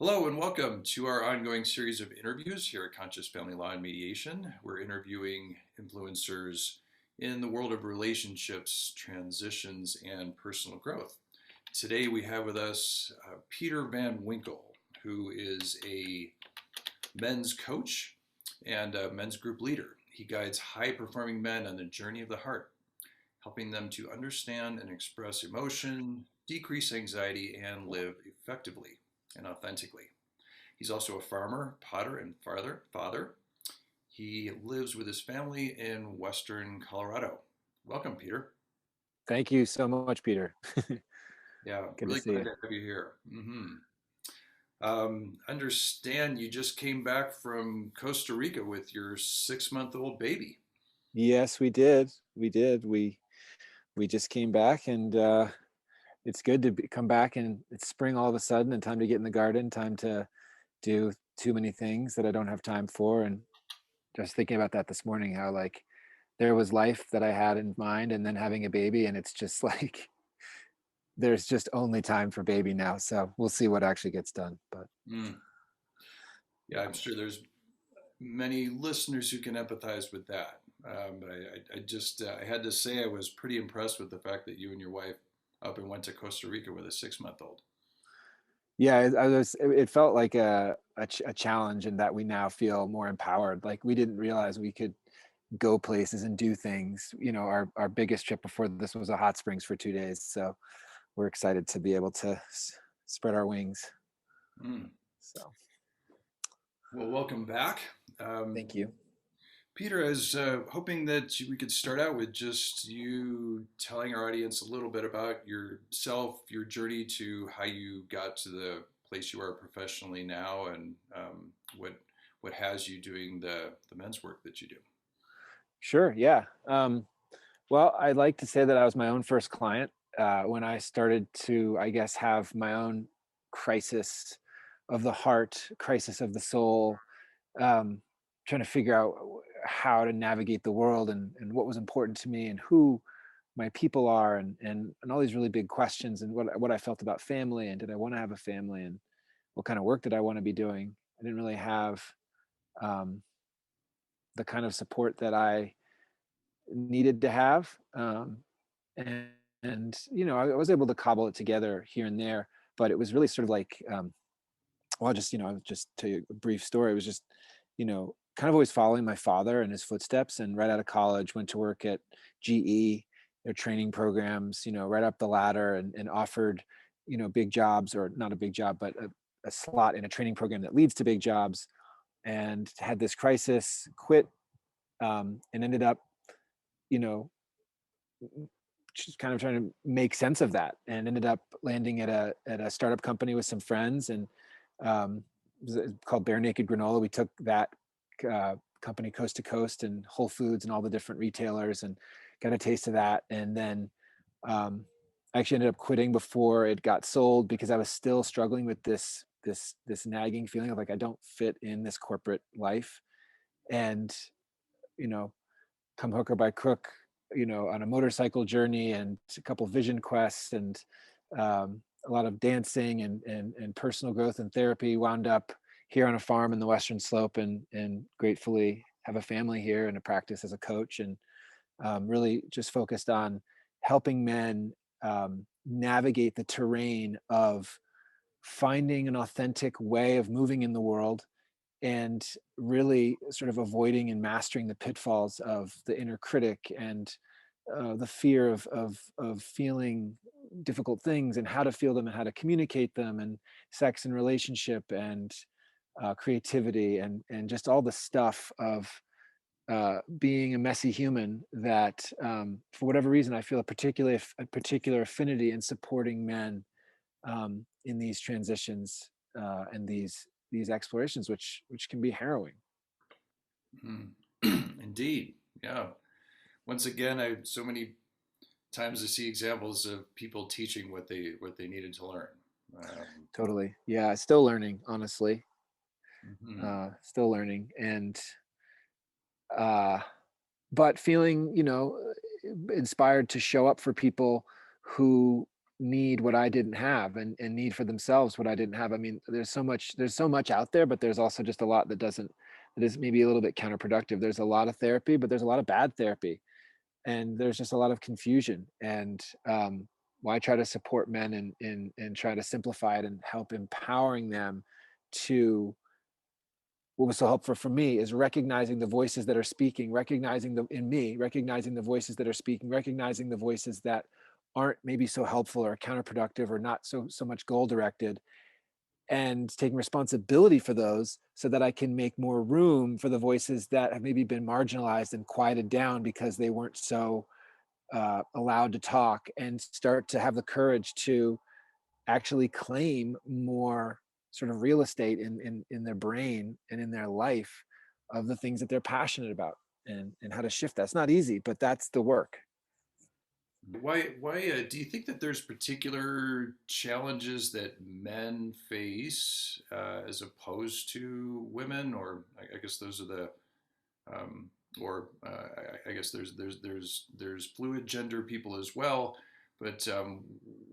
Hello and welcome to our ongoing series of interviews here at Conscious Family Law and Mediation. We're interviewing influencers in the world of relationships, transitions, and personal growth. Today we have with us Pieter van Winkle, who is a men's coach and a men's group leader. He guides high performing men on the journey of the heart, helping them to understand and express emotion, decrease anxiety, and live effectively and authentically. He's also a farmer, potter, and father. He lives with his family in Western Colorado. Welcome, Peter. Thank you so much, Peter. Yeah, Good to really see glad you. to have you here. Understand you just came back from Costa Rica with your 6-month-old baby. Yes, we did. We did. We just came back, and it's good to come back, and it's spring all of a sudden, and time to get in the garden, time to do too many things that I don't have time for. And just thinking about that this morning, how like there was life that I had in mind, and then having a baby, and it's just like there's just only time for baby now. So we'll see what actually gets done. But Mm. Yeah, yeah. I'm sure there's many listeners who can empathize with that. But I had to say I was pretty impressed with the fact that you and your wife up and went to Costa Rica with a 6-month-old. Yeah, it felt like a challenge in that we now feel more empowered. Like we didn't realize we could go places and do things. Our biggest trip before this was a hot springs for 2 days. So we're excited to be able to spread our wings. Mm. So Well, welcome back. Um, thank you. Peter, I was hoping that we could start out with just you telling our audience a little bit about yourself, your journey to how you got to the place you are professionally now, and what has you doing the men's work that you do. Sure. Yeah. Well, I'd like to say that I was my own first client when I started to, I guess, have my own crisis of the heart, crisis of the soul, um, trying to figure out how to navigate the world and what was important to me and who my people are and all these really big questions and what I felt about family and did I want to have a family and what kind of work did I want to be doing. I didn't really have um, the kind of support that I needed to have. And, I was able to cobble it together here and there, but it was really sort of like, well, I'll just tell you a brief story. It was just, kind of always following my father and his footsteps. And right out of college, went to work at GE, their training programs, right up the ladder and offered, big jobs or not a big job, but a slot in a training program that leads to big jobs. And had this crisis, quit, and ended up, you know, just kind of trying to make sense of that, and ended up landing at a startup company with some friends, and it was called Bare Naked Granola. We took that company coast to coast, and Whole Foods and all the different retailers, and got a taste of that. And then I actually ended up quitting before it got sold because I was still struggling with this nagging feeling of like I don't fit in this corporate life. And you know come hook or by crook, on a motorcycle journey and a couple vision quests and a lot of dancing and personal growth and therapy, wound up here on a farm in the Western Slope, and gratefully have a family here and a practice as a coach, and really just focused on helping men navigate the terrain of finding an authentic way of moving in the world and really sort of avoiding and mastering the pitfalls of the inner critic and the fear of feeling difficult things and how to feel them and how to communicate them and sex and relationship and creativity and just all the stuff of being a messy human that for whatever reason I feel a particular affinity in supporting men in these transitions and these explorations, which can be harrowing. Mm. Indeed, yeah. Once again, I so many times I see examples of people teaching what they needed to learn. Um, Totally. Yeah, still learning, honestly. mhm. Still learning. And uh but feeling, inspired to show up for people who need what I didn't have, and need for themselves what I didn't have. I mean, there's so much out there, but there's also just a lot that is maybe a little bit counterproductive. There's a lot of therapy, but there's a lot of bad therapy, and there's just a lot of confusion. And why try to support men and try to simplify it and help empowering them to what was so helpful for me is recognizing the voices that are speaking, recognizing them in me, recognizing the voices that are speaking, recognizing the voices that aren't maybe so helpful or counterproductive or not so much goal directed, and taking responsibility for those so that I can make more room for the voices that have maybe been marginalized and quieted down because they weren't so allowed to talk, and start to have the courage to actually claim more sort of real estate in their brain and in their life of the things that they're passionate about, and how to shift that. It's not easy, but that's the work. Why do you think that there's particular challenges that men face as opposed to women, or I guess those are the um, or I guess there's fluid gender people as well. But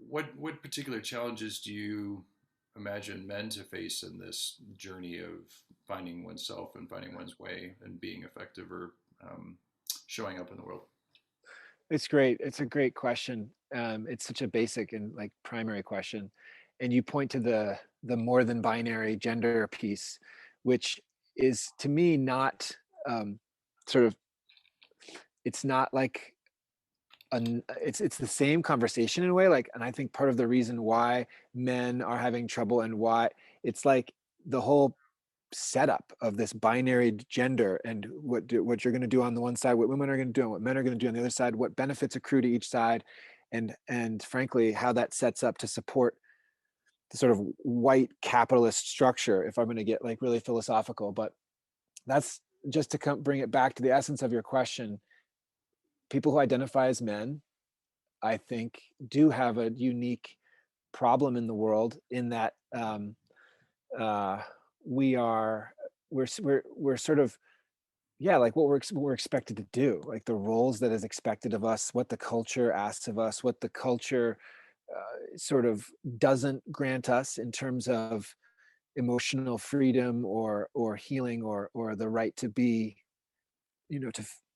what particular challenges do you imagine men to face in this journey of finding oneself and finding one's way and being effective or showing up in the world? It's great. It's a great question. It's such a basic and like primary question, and you point to the more than binary gender piece, which is to me not sort of, it's not like it's the same conversation in a way, like, and I think part of the reason why men are having trouble, and why it's like the whole setup of this binary gender, and what you're going to do on the one side, what women are going to do, and what men are going to do on the other side, what benefits accrue to each side, and frankly how that sets up to support the sort of white capitalist structure, if I'm going to get like really philosophical. But that's just to bring it back to the essence of your question. People who identify as men, I think, do have a unique problem in the world, in that uh, we are we're sort of, yeah, like what what we're expected to do, like the roles that is expected of us, what the culture asks of us, what the culture sort of doesn't grant us in terms of emotional freedom or healing or the right to be,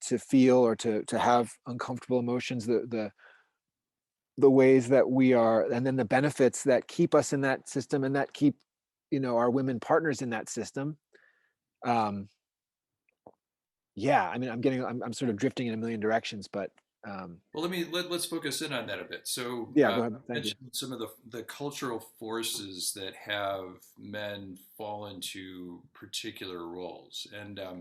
to feel or to have uncomfortable emotions, the ways that we are, and then the benefits that keep us in that system, and that keep, our women partners in that system. um yeah, I mean, I'm sort of drifting in a million directions, but Well, let's focus in on that a bit. So, yeah, go ahead, you thank you. mentioned some of the cultural forces that have men fall into particular roles, and I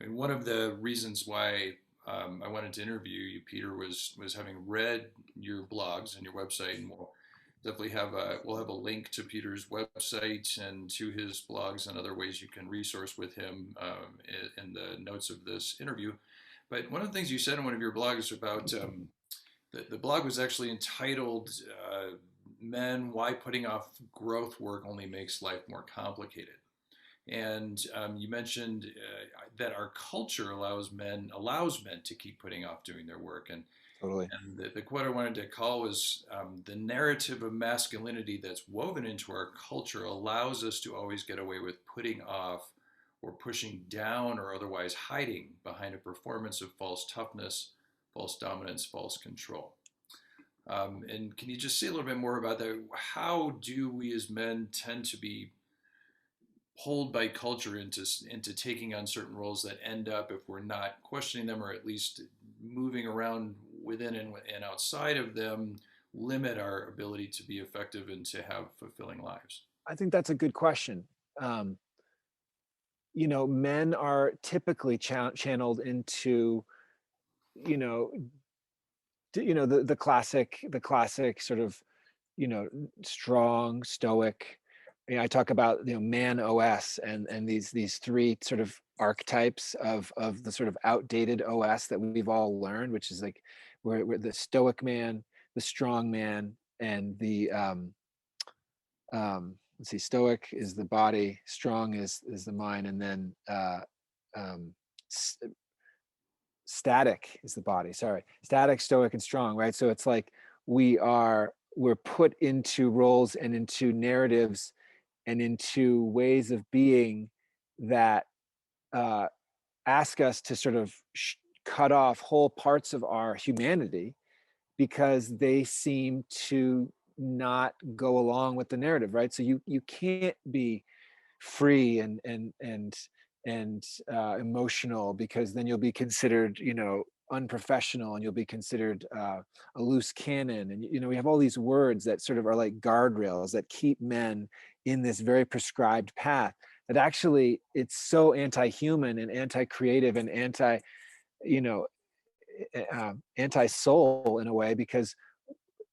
mean, one of the reasons why I wanted to interview you, Peter, was having read your blogs and your website, and we'll have a link to Peter's website and to his blogs and other ways you can resource with him in the notes of this interview. But one of the things you said in one of your blogs about the blog was actually entitled "Men: Why Putting Off Growth Work Only Makes Life More Complicated." And you mentioned that our culture allows men to keep putting off doing their work. Totally. And the quote I wanted to call was the narrative of masculinity that's woven into our culture allows us to always get away with putting off or pushing down or otherwise hiding behind a performance of false toughness, false dominance, false control. And can you just say a little bit more about that? How do we as men tend to be pulled by culture into taking on certain roles that end up, if we're not questioning them or at least moving around within and outside of them, limit our ability to be effective and to have fulfilling lives? I think that's a good question. um Men are typically channeled into, you know the classic sort of, strong stoic. I talk about, man OS, and these three sort of archetypes of the sort of outdated OS that we've all learned, which is like we're the stoic man, the strong man, and the let's see, stoic is the body, strong is the mind, and then um static is the body. Sorry, static, stoic, and strong, right? So it's like we are we're put into roles and into narratives and into ways of being that uh, ask us to sort of cut off whole parts of our humanity because they seem to not go along with the narrative, right? So you can't be free and emotional, because then you'll be considered, unprofessional, and you'll be considered a loose cannon. And we have all these words that sort of are like guardrails that keep men in this very prescribed path, that actually it's so anti-human and anti-creative and you know anti-soul in a way, because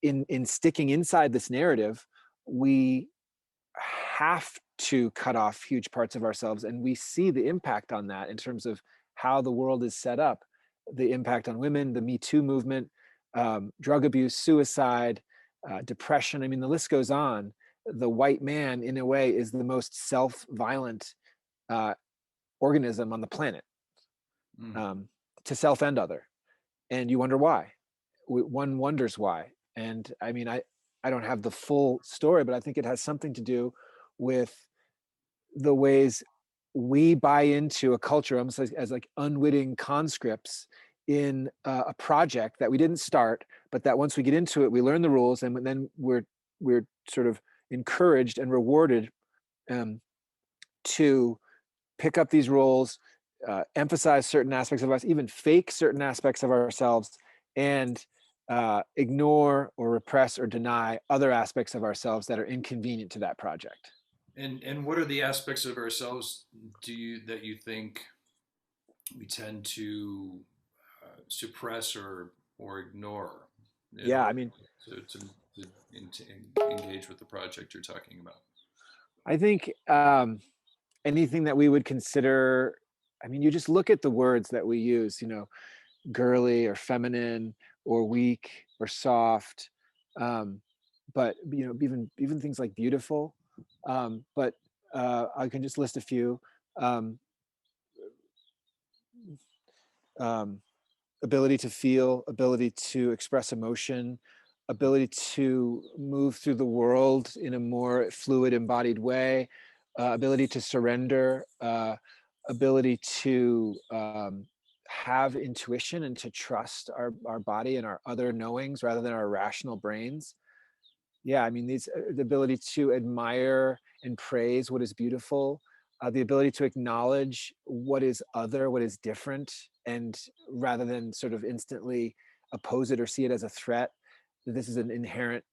in sticking inside this narrative, we have to cut off huge parts of ourselves, and we see the impact on that in terms of how the world is set up, the impact on women, the Me Too movement, drug abuse, suicide, depression. I mean, the list goes on. The white man in a way is the most self-violent uh, organism on the planet, Mm. um, to self and other, and you wonder why. One wonders why. And I mean, I don't have the full story, but I think it has something to do with the ways we buy into a culture, almost as like unwitting conscripts in a project that we didn't start, but that once we get into it, we learn the rules, and then we're sort of encouraged and rewarded um, to pick up these roles, emphasize certain aspects of us, even fake certain aspects of ourselves, and ignore or repress or deny other aspects of ourselves that are inconvenient to that project. And what are the aspects of ourselves that you think we tend to suppress or ignore in Yeah, I order mean, to engage with the project you're talking about? I think anything that we would consider, I mean, you just look at the words that we use, girly or feminine or weak or soft, um, but even things like beautiful. But I can just list a few. Um, um, Ability to feel, ability to express emotion, ability to move through the world in a more fluid, embodied way, ability to surrender, ability to have intuition and to trust our body and our other knowings rather than our rational brains. Yeah, I mean, the ability to admire and praise what is beautiful, the ability to acknowledge what is other, what is different, and rather than sort of instantly oppose it or see it as a threat. This is an inherent,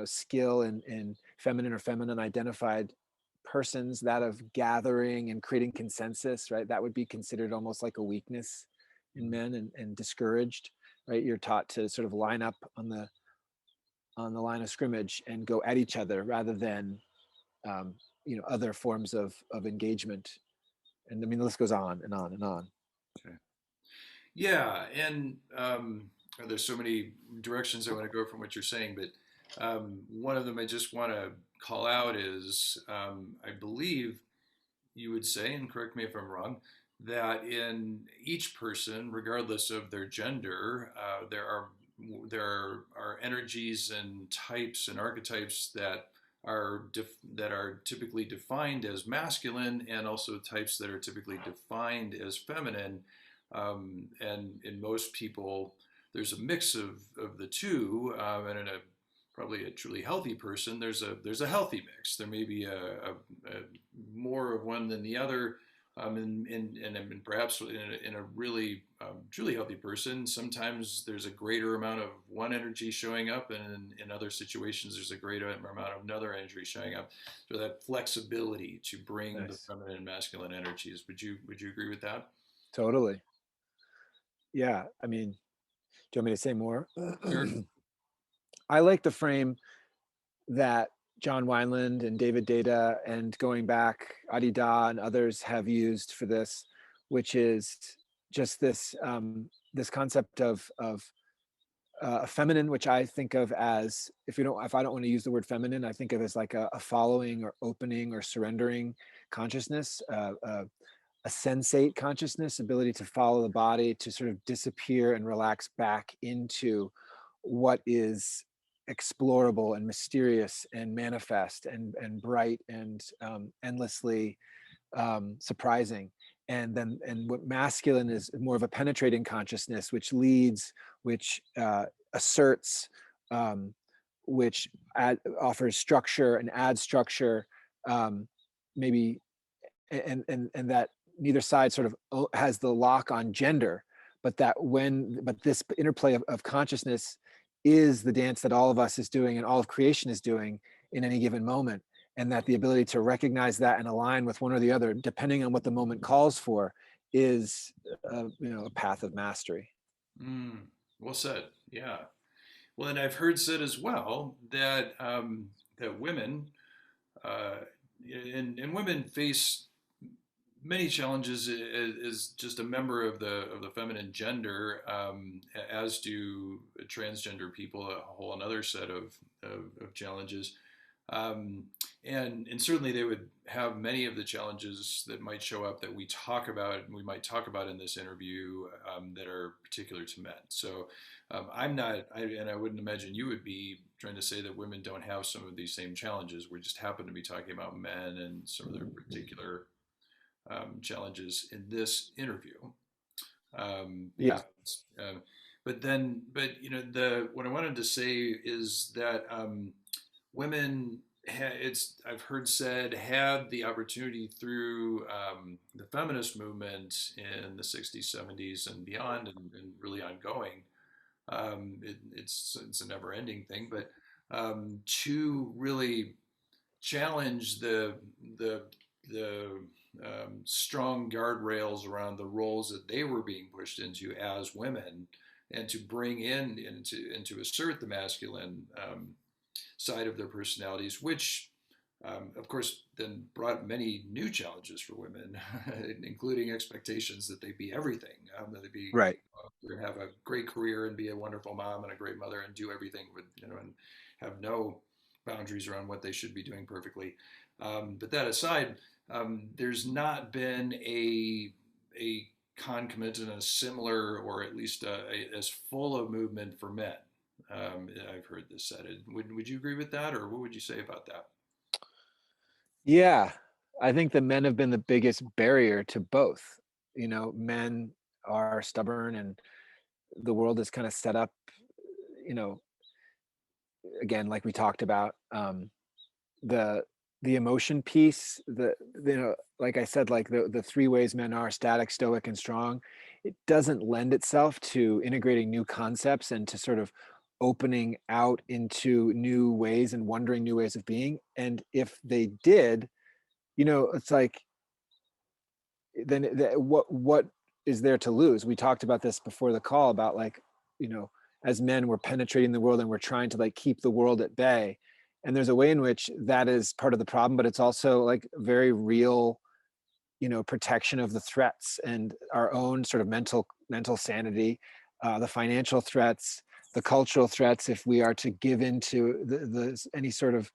skill in feminine or feminine identified persons, that of gathering and creating consensus, right? That would be considered almost like a weakness in Mm. men, and discouraged, right? You're taught to sort of line up on the line of scrimmage and go at each other rather than other forms of engagement. And I mean, the list goes on and on and on. Okay. Yeah, and there's so many directions I want to go from what you're saying, but one of them I just want to call out is I believe you would say, and correct me if I'm wrong, that in each person, regardless of their gender, there are energies and types and archetypes that are typically defined as masculine, and also types that are typically defined as feminine. And in most people, there's a mix of the two, and in a probably a truly healthy person, there's a healthy mix. There may be a more of one than the other, and perhaps in a really truly healthy person, sometimes there's a greater amount of one energy showing up, and in other situations, there's a greater amount of another energy showing up. So that flexibility to bring the Nice. feminine and masculine energies. Would you agree with that? Totally. Yeah. I mean, do you want me to say more? Sure. I like the frame that John Wineland and David Data, and going back, Adi Da and others have used for this, which is just this concept of feminine, which I think of as, if I don't want to use the word feminine, I think of as like a following or opening or surrendering consciousness, a sensate consciousness, ability to follow the body, to sort of disappear and relax back into what is explorable and mysterious and manifest and bright and endlessly surprising. And then, and what masculine is more of a penetrating consciousness, which leads, which asserts, um, offers structure and adds structure, um, maybe, and that neither side sort of has the lock on gender, but but this interplay of consciousness is the dance that all of us is doing and all of creation is doing in any given moment, and that the ability to recognize that and align with one or the other depending on what the moment calls for is a path of mastery. Mm, well said. Yeah. Well, and I've heard said as well that that women uh, and women face many challenges as just a member of the feminine gender, as do transgender people, a whole another set of challenges. Um, and certainly they would have many of the challenges that might show up that we might talk about in this interview, that are particular to men. So I'm not, and I wouldn't imagine you would be trying to say that women don't have some of these same challenges. We just happen to be talking about men and some of their particular challenges in this interview. Yeah. Because, but the what I wanted to say is that women, it's I've heard said, had the opportunity through the feminist movement in the 60s, 70s, and beyond, and really ongoing. It's a never-ending thing, but to really challenge the the strong guardrails around the roles that they were being pushed into as women, and to bring in and to assert the masculine side of their personalities, which of course then brought many new challenges for women, including expectations that they be everything, that they be Right. have a great career and be a wonderful mom and a great mother and do everything with and have no boundaries around what they should be doing perfectly. But that aside, there's not been a concomitant and a similar, or at least as full of movement for men. I've heard this said. Would you agree with that, or what would you say about that? Yeah, I think the men have been the biggest barrier to both. Men are stubborn, and the world is kind of set up, you know, again, like we talked about, the the emotion piece, like I said, like the three ways men are: static, stoic, and strong. It doesn't lend itself to integrating new concepts and to sort of opening out into new ways and wondering new ways of being. And if they did, it's like, then what is there to lose? We talked about this before the call about, like, as men, we're penetrating the world and we're trying to, like, keep the world at bay. And there's a way in which that is part of the problem, but it's also like very real, protection of the threats and our own sort of mental sanity, the financial threats, the cultural threats, if we are to give into the any sort of,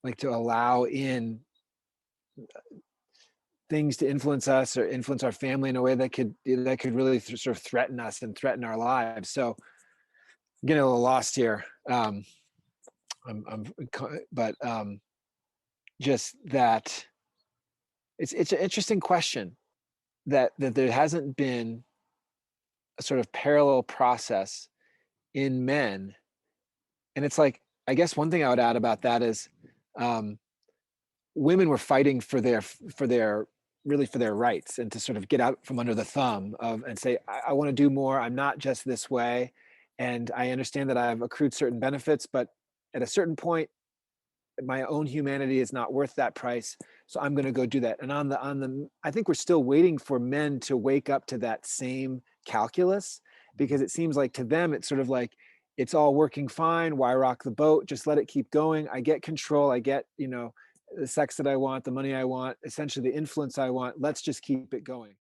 like, to allow in things to influence us or influence our family in a way that could really sort of threaten us and threaten our lives. So getting a little lost here. I'm but just that it's an interesting question, that there hasn't been a sort of parallel process in men. And it's like, I guess one thing I would add about that is, um, women were fighting for their really for their rights, and to sort of get out from under the thumb of and say, I want to do more. I'm not just this way. And I understand that I've accrued certain benefits, but at a certain point, my own humanity is not worth that price. So I'm going to go do that. And I think we're still waiting for men to wake up to that same calculus, because it seems like to them, it's sort of like, it's all working fine. Why rock the boat? Just let it keep going. I get control. I get, the sex that I want, the money I want, essentially the influence I want. Let's just keep it going.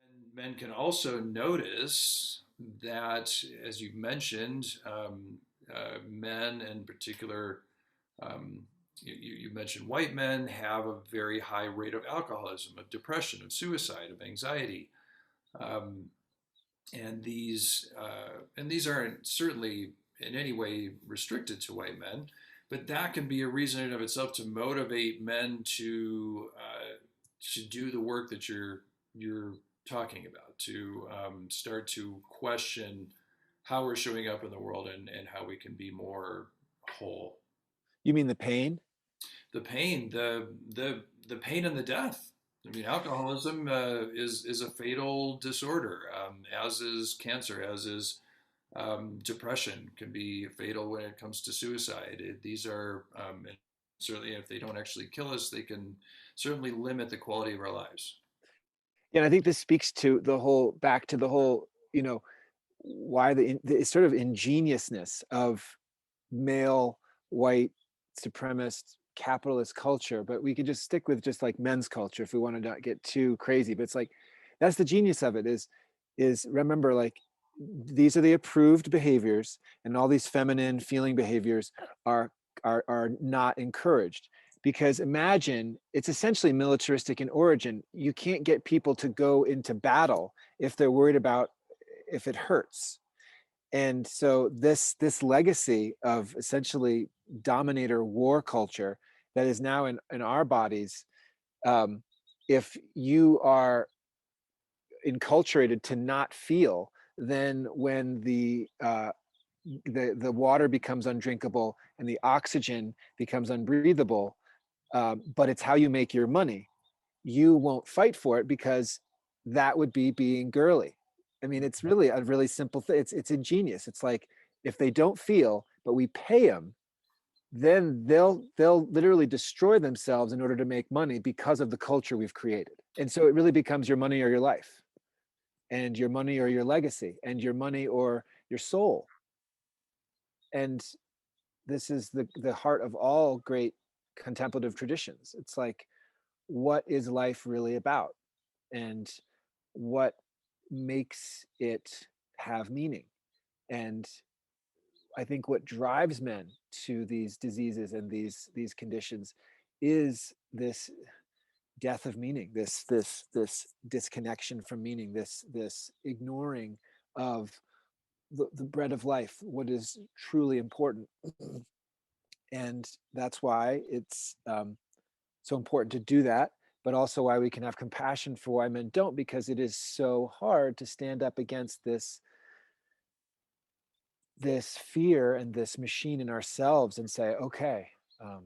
And men can also notice that, as you've mentioned, men in particular, um, you mentioned white men have a very high rate of alcoholism, of depression, of suicide, of anxiety. Um, And these aren't certainly in any way restricted to white men, but that can be a reason in and of itself to motivate men to do the work that you're talking about, to start to question how we're showing up in the world, and how we can be more whole. You mean the pain? The pain, the pain and the death. I mean, alcoholism is a fatal disorder, as is cancer, as is depression can be fatal when it comes to suicide. These are, and certainly if they don't actually kill us, they can certainly limit the quality of our lives. Yeah, and I think this speaks to the whole, back to the whole, why the sort of ingeniousness of male, white, supremacist, capitalist culture. But we could just stick with just like men's culture if we want to not get too crazy. But it's like, that's the genius of it, is remember, like, these are the approved behaviors, and all these feminine feeling behaviors are are not encouraged. Because imagine, it's essentially militaristic in origin. You can't get people to go into battle if they're worried about if it hurts. And so this legacy of essentially dominator war culture that is now in our bodies, um, if you are enculturated to not feel, then when the water becomes undrinkable and the oxygen becomes unbreathable, but it's how you make your money, you won't fight for it because that would be being girly. I mean, it's really a really simple thing. It's ingenious. It's like, if they don't feel, but we pay them, then they'll literally destroy themselves in order to make money because of the culture we've created. And so it really becomes your money or your life, and your money or your legacy, and your money or your soul. And this is the heart of all great contemplative traditions. It's like, what is life really about, and what makes it have meaning? And I think what drives men to these diseases and these conditions is this death of meaning, this disconnection from meaning, this ignoring of the bread of life, what is truly important. And that's why it's so important to do that, but also why we can have compassion for why men don't, because it is so hard to stand up against this fear and this machine in ourselves and say, okay, um,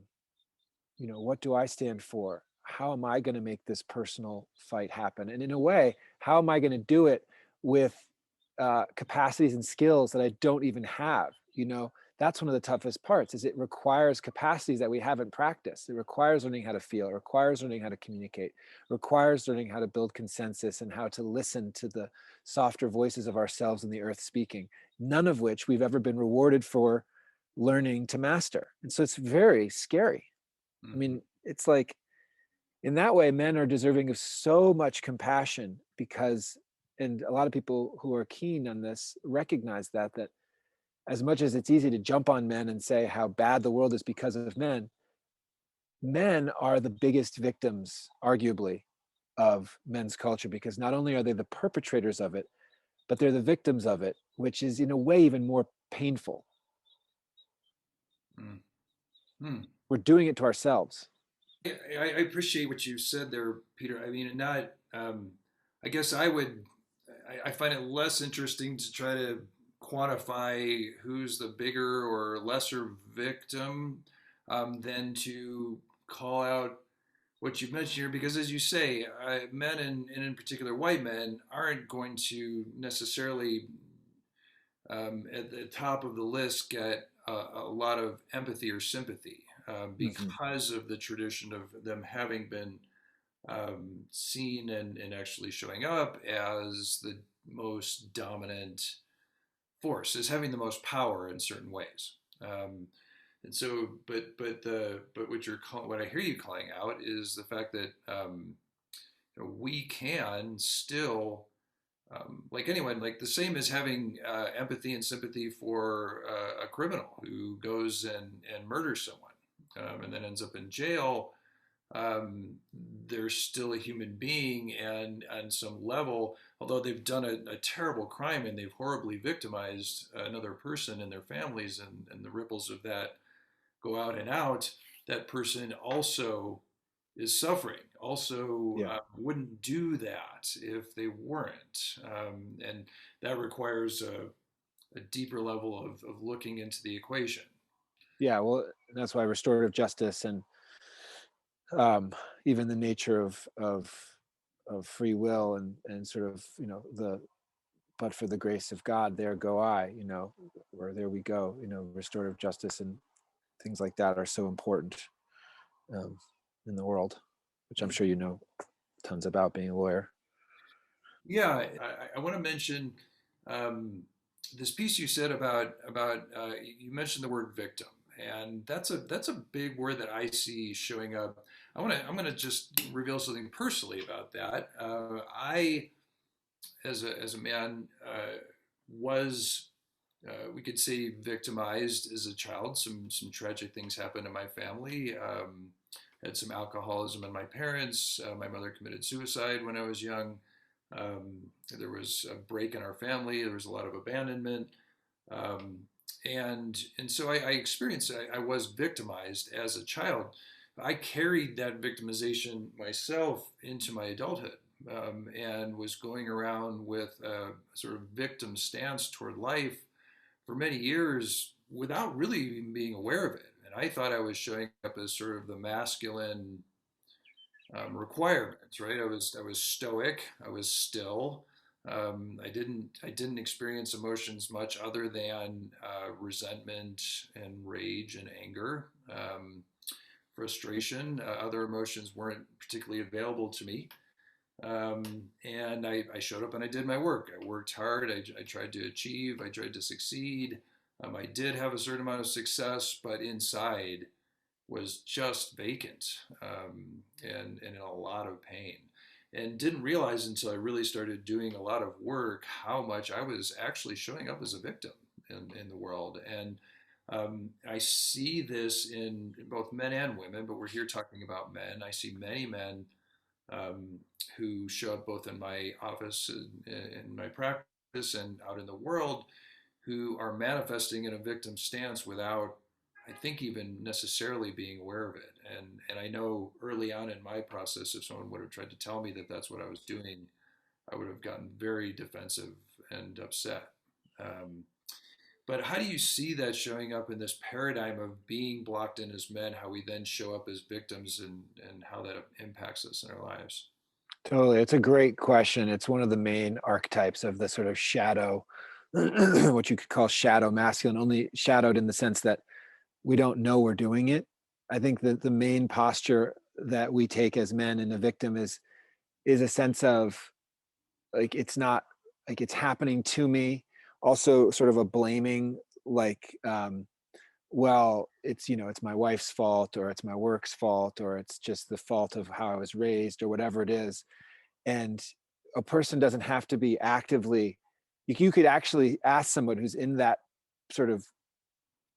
what do I stand for? How am I going to make this personal fight happen? And in a way, how am I going to do it with capacities and skills that I don't even have? That's one of the toughest parts. Is it requires capacities that we haven't practiced. It requires learning how to feel. It requires learning how to communicate. It requires learning how to build consensus and how to listen to the softer voices of ourselves and the earth speaking. None of which we've ever been rewarded for learning to master. And so it's very scary. I Mhm. mean, it's like, in that way, men are deserving of so much compassion because, and a lot of people who are keen on this recognize that as much as it's easy to jump on men and say how bad the world is because of men, men are the biggest victims, arguably, of men's culture, because not only are they the perpetrators of it, but they're the victims of it, which is in a way even more painful. Mm. Mm. We're doing it to ourselves. I appreciate what you said there, Peter. I mean, not. I guess I would. I find it less interesting to try to quantify who's the bigger or lesser victim, than to call out what you mentioned here, because as you say, men, and in particular white men, aren't going to necessarily, at the top of the list, get a lot of empathy or sympathy, Mhm. because of the tradition of them having been seen, and actually showing up as the most dominant force, as having the most power in certain ways. And so, but what I hear you calling out is the fact that, we can still, like anyone, like the same as having empathy and sympathy for a criminal who goes and murders someone, and then ends up in jail. um, they're still a human being, and on some level, although they've done a terrible crime and they've horribly victimized another person and their families, and the ripples of that go out and out, that person also is suffering, also Yeah. wouldn't do that if they weren't. And that requires a deeper level of looking into the equation. Yeah. Well, that's why restorative justice and um, even the nature of free will and sort of, the but for the grace of God, there go I, or there we go, restorative justice and things like that are so important um, in the world, which I'm sure you know tons about being a lawyer. Yeah, I want to mention um, this piece you said about you mentioned the word victim, and that's a big word that I see showing up. I'm gonna just reveal something personally about that. I as a man was we could say victimized as a child. Some tragic things happened in my family. Had some alcoholism in my parents. My mother committed suicide when I was young. There was a break in our family. There was a lot of abandonment. Um, and so I experienced, I was victimized as a child. I carried that victimization myself into my adulthood, and was going around with a sort of victim stance toward life for many years without really even being aware of it. And I thought I was showing up as sort of the masculine requirements, right? I was stoic. I was still. I didn't experience emotions much other than resentment and rage and anger, frustration. Other emotions weren't particularly available to me. And I showed up and I did my work. I worked hard. I tried to achieve. I tried to succeed. I did have a certain amount of success, but inside was just vacant, and in a lot of pain. And didn't realize until I really started doing a lot of work how much I was actually showing up as a victim in the world. And I see this in both men and women, but we're here talking about men. I see many men um, who show up both in my office and in my practice and out in the world, who are manifesting in a victim stance without, I think, even necessarily being aware of it. And I know early on in my process, if someone would have tried to tell me that that's what I was doing, I would have gotten very defensive and upset. Um, but how do you see that showing up in this paradigm of being blocked in as men, how we then show up as victims, and how that impacts us in our lives? Totally. It's a great question. It's one of the main archetypes of the sort of shadow, what you could call shadow masculine, only shadowed in the sense that we don't know we're doing it. I think that the main posture that we take as men in a victim is a sense of like it's not like it's happening to me. Also sort of a blaming, like well, it's my wife's fault, or it's my work's fault, or it's just the fault of how I was raised, or whatever it is. And a person doesn't have to be actively, you could actually ask someone who's in that sort of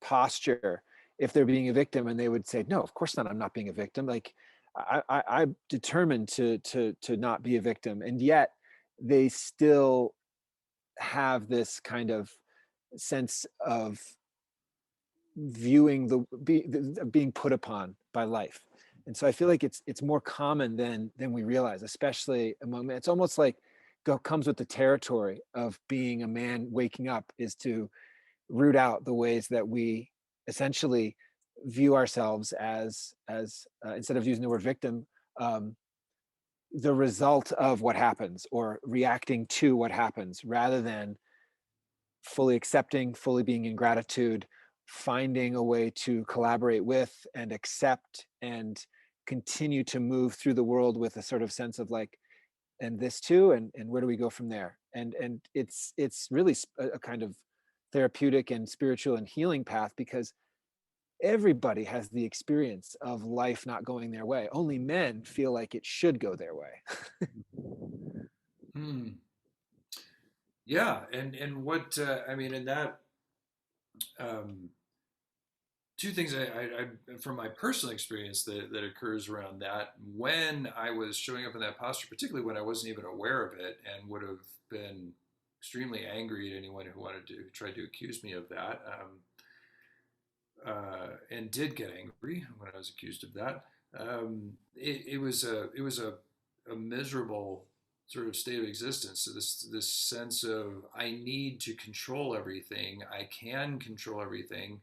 posture if they're being a victim, and they would say, no, of course not, I'm not being a victim. Like I'm determined to not be a victim, and yet they still have this kind of sense of viewing being put upon by life. And so I feel like it's more common than we realize, especially among men. It's almost like comes with the territory of being a man. Waking up is to root out the ways that we essentially view ourselves as instead of using the word victim, um, the result of what happens, or reacting to what happens, rather than fully accepting, fully being in gratitude, finding a way to collaborate with and accept and continue to move through the world with a sort of sense of like, and this too, and where do we go from there? And it's really a kind of therapeutic and spiritual and healing path, because everybody has the experience of life not going their way. Only men feel like it should go their way. Hmm. Yeah, and what I mean in that, um, two things from my personal experience that occurs around that. When I was showing up in that posture, particularly when I wasn't even aware of it and would have been extremely angry at anyone who wanted to try to accuse me of that, and did get angry when I was accused of that. It was a miserable sort of state of existence. So this sense of I need to control everything. I can control everything.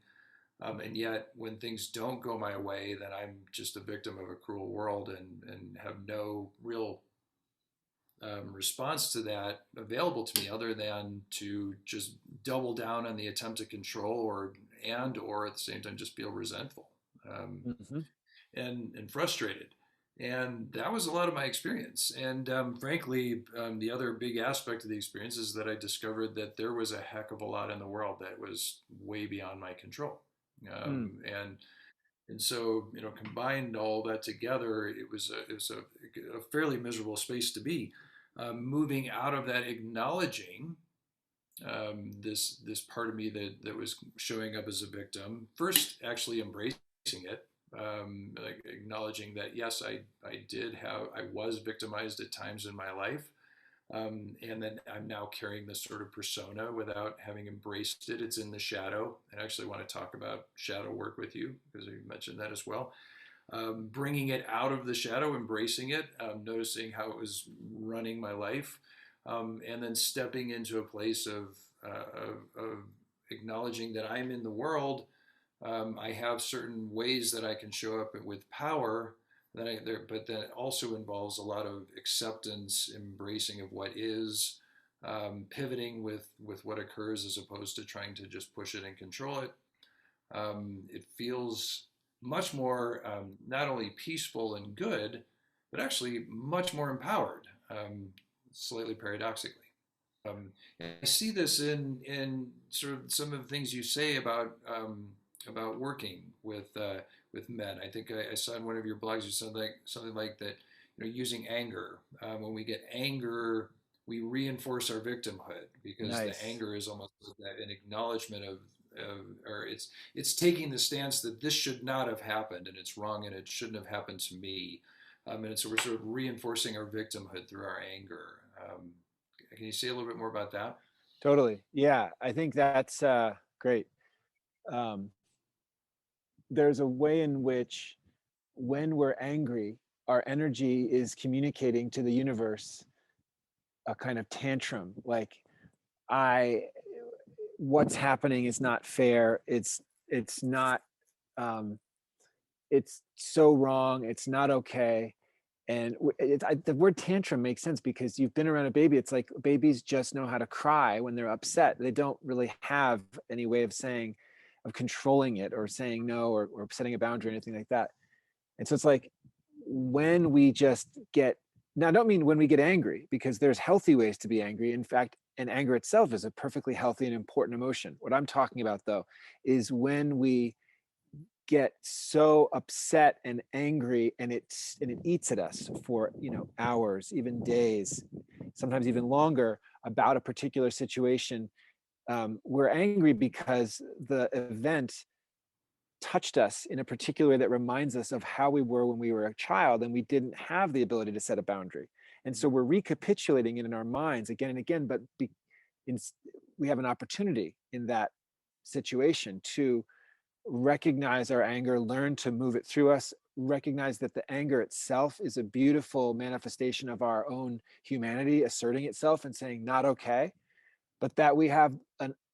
And yet, when things don't go my way, then I'm just a victim of a cruel world and have no real response to that available to me other than to just double down on the attempt to control or at the same time just feel resentful um, Hmm. and frustrated. And that was a lot of my experience. And frankly, the other big aspect of the experience is that I discovered that there was a heck of a lot in the world that was way beyond my control. Mm. And so, combined all that together, it was a fairly miserable space to be. Moving out of that, acknowledging this part of me that was showing up as a victim. First, actually embracing it, like acknowledging that yes, I was victimized at times in my life, and then I'm now carrying this sort of persona without having embraced it. It's in the shadow. And I actually want to talk about shadow work with you because you mentioned that as well. Bringing it out of the shadow, embracing it, noticing how it was running my life, and then stepping into a place of acknowledging that I'm in the world. I have certain ways that I can show up with power, but that also involves a lot of acceptance, embracing of what is, pivoting with what occurs as opposed to trying to just push it and control it. It feels much more not only peaceful and good, but actually much more empowered, slightly paradoxically. And I see this in sort of some of the things you say about working with men. I think I saw in one of your blogs you said like something like that. Using anger. When we get anger, we reinforce our victimhood because the Nice. anger is almost like an acknowledgement or it's taking the stance that this should not have happened and it's wrong and it shouldn't have happened to me. And so we're sort of reinforcing our victimhood through our anger. Can you say a little bit more about that? Totally. Yeah, I think that's great. Um, there's a way in which, when we're angry, our energy is communicating to the universe a kind of tantrum, like I, what's happening is not fair. It's not. Um, it's so wrong. It's not okay. And the word tantrum makes sense because you've been around a baby. It's like babies just know how to cry when they're upset. They don't really have any way of saying, of controlling it or saying no, or setting a boundary or anything like that. And so it's like, when we just get, now I don't mean when we get angry, because there's healthy ways to be angry. In fact, and anger itself is a perfectly healthy and important emotion. What I'm talking about though is when we get so upset and angry, and it eats at us for hours, even days, sometimes even longer, about a particular situation. We're angry because the event touched us in a particular way that reminds us of how we were when we were a child and we didn't have the ability to set a boundary. And so we're recapitulating it in our minds again and again, but in, we have an opportunity in that situation to recognize our anger, learn to move it through us, recognize that the anger itself is a beautiful manifestation of our own humanity asserting itself and saying, not okay, but that we have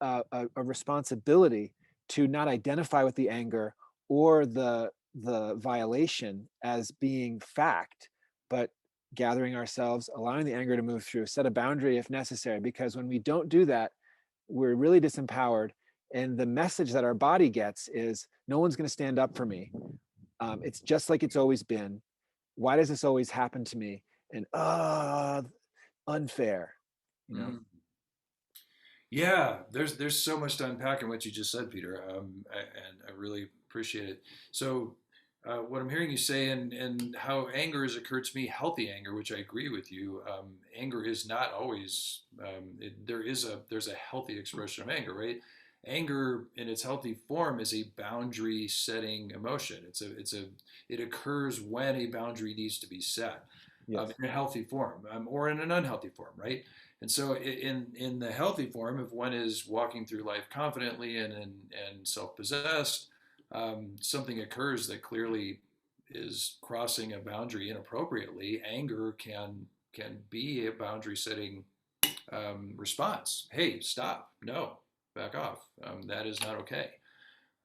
a responsibility to not identify with the anger or the violation as being fact, but gathering ourselves, allowing the anger to move through, set a boundary if necessary. Because when we don't do that, we're really disempowered. And the message that our body gets is, no one's going to stand up for me. It's just like it's always been. Why does this always happen to me? And unfair, you know. Mm. Yeah, there's so much to unpack in what you just said, Peter, and I really appreciate it. So, what I'm hearing you say, and how anger has occurred to me, healthy anger, which I agree with you. Anger is not always. There's a healthy expression of anger, right? Anger in its healthy form is a boundary setting emotion. It occurs when a boundary needs to be set, Yes. in a healthy form, or in an unhealthy form, right? And so in the healthy form, if one is walking through life confidently and self-possessed, something occurs that clearly is crossing a boundary inappropriately. Anger can be a boundary setting response. Hey, stop! No, back off. That is not okay.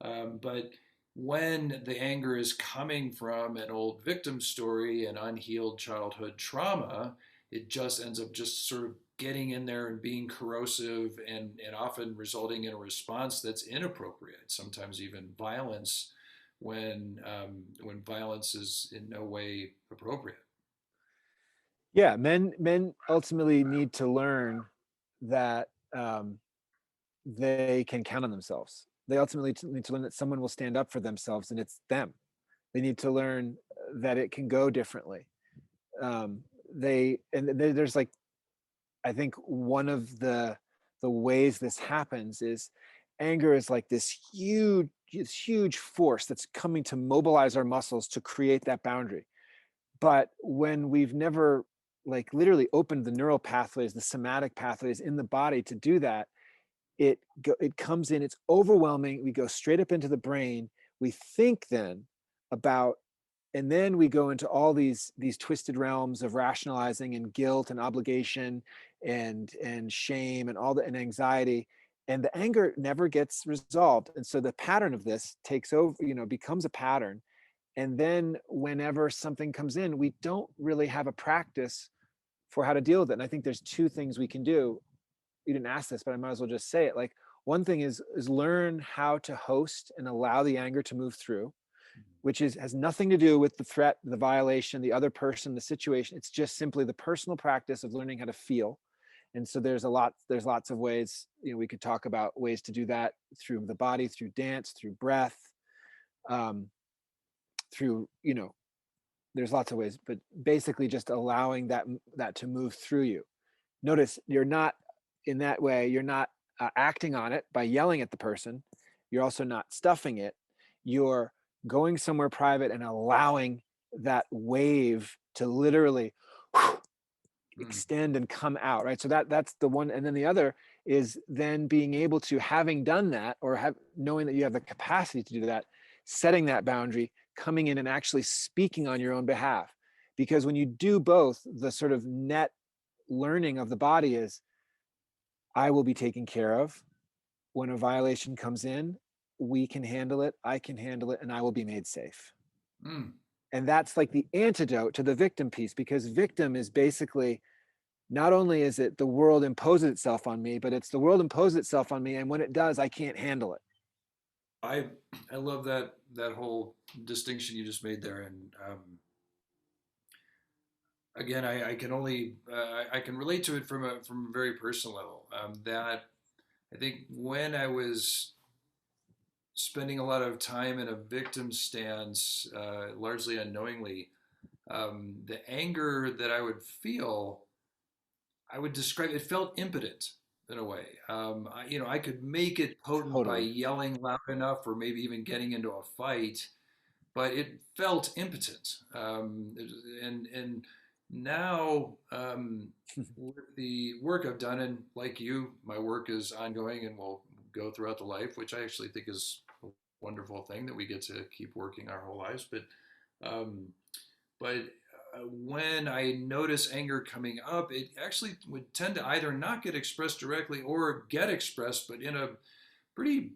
But when the anger is coming from an old victim story and unhealed childhood trauma, it just ends up just sort of getting in there and being corrosive and often resulting in a response that's inappropriate, sometimes even violence when violence is in no way appropriate. Yeah, men ultimately need to learn that they can count on themselves. They ultimately need to learn that someone will stand up for themselves, and it's them. They need to learn that it can go differently. There's like, I think one of the ways this happens is anger is like this huge force that's coming to mobilize our muscles to create that boundary. But when we've never like literally opened the neural pathways, the somatic pathways in the body to do that, it comes in, it's overwhelming. We go straight up into the brain. We think then about, and then we go into all these twisted realms of rationalizing and guilt and obligation and shame and all the and anxiety, and the anger never gets resolved. And so the pattern of this takes over, becomes a pattern. And then whenever something comes in, we don't really have a practice for how to deal with it. And I think there's two things we can do. You didn't ask this, but I might as well just say it. Like, one thing is learn how to host and allow the anger to move through, which has nothing to do with the threat, the violation, the other person, the situation. It's just simply the personal practice of learning how to feel. And so there's lots of ways, we could talk about ways to do that through the body, through dance, through breath, um, through, there's lots of ways, but basically just allowing that to move through you. Notice you're not, in that way, you're not acting on it by yelling at the person. You're also not stuffing it. You're going somewhere private and allowing that wave to literally Mm. extend and come out, right? So that's the one. And then the other is then being able to, having done that, or knowing that you have the capacity to do that, setting that boundary, coming in and actually speaking on your own behalf. Because when you do both, the sort of net learning of the body is, I will be taken care of. When a violation comes in, we can handle it, I can handle it, and I will be made safe. Mm. And that's like the antidote to the victim piece, because victim is basically, not only is it the world imposes itself on me, but it's the world imposes itself on me, and when it does, I can't handle it. I I love that whole distinction you just made there, and again, I can only I can relate to it from a very personal level. That I think when I was spending a lot of time in a victim stance, largely unknowingly, the anger that I would feel, I would describe it felt impotent in a way. I could make it potent by Totally. yelling loud enough, or maybe even getting into a fight, but it felt impotent. And now, with the work I've done, and like you, my work is ongoing and will go throughout the life, which I actually think is a wonderful thing that we get to keep working our whole lives. Um, but when I notice anger coming up, it actually would tend to either not get expressed directly or get expressed, but in a pretty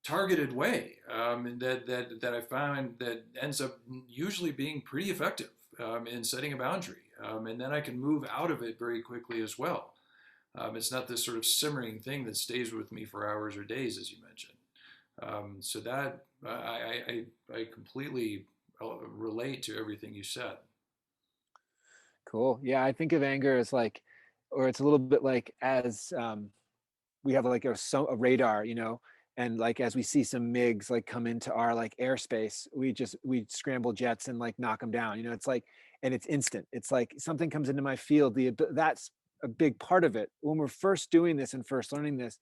targeted way, and that I find that ends up usually being pretty effective in setting a boundary, and then I can move out of it very quickly as well. It's not this sort of simmering thing that stays with me for hours or days, as you mentioned. So that I completely relate to everything you said. Cool. Yeah, I think of anger as like, or it's a little bit like, as we have like a radar, and like as we see some MiGs like come into our like airspace, we scramble jets and like knock them down. It's like, and it's instant. It's like something comes into my field. That's a big part of it when we're first doing this and first learning this.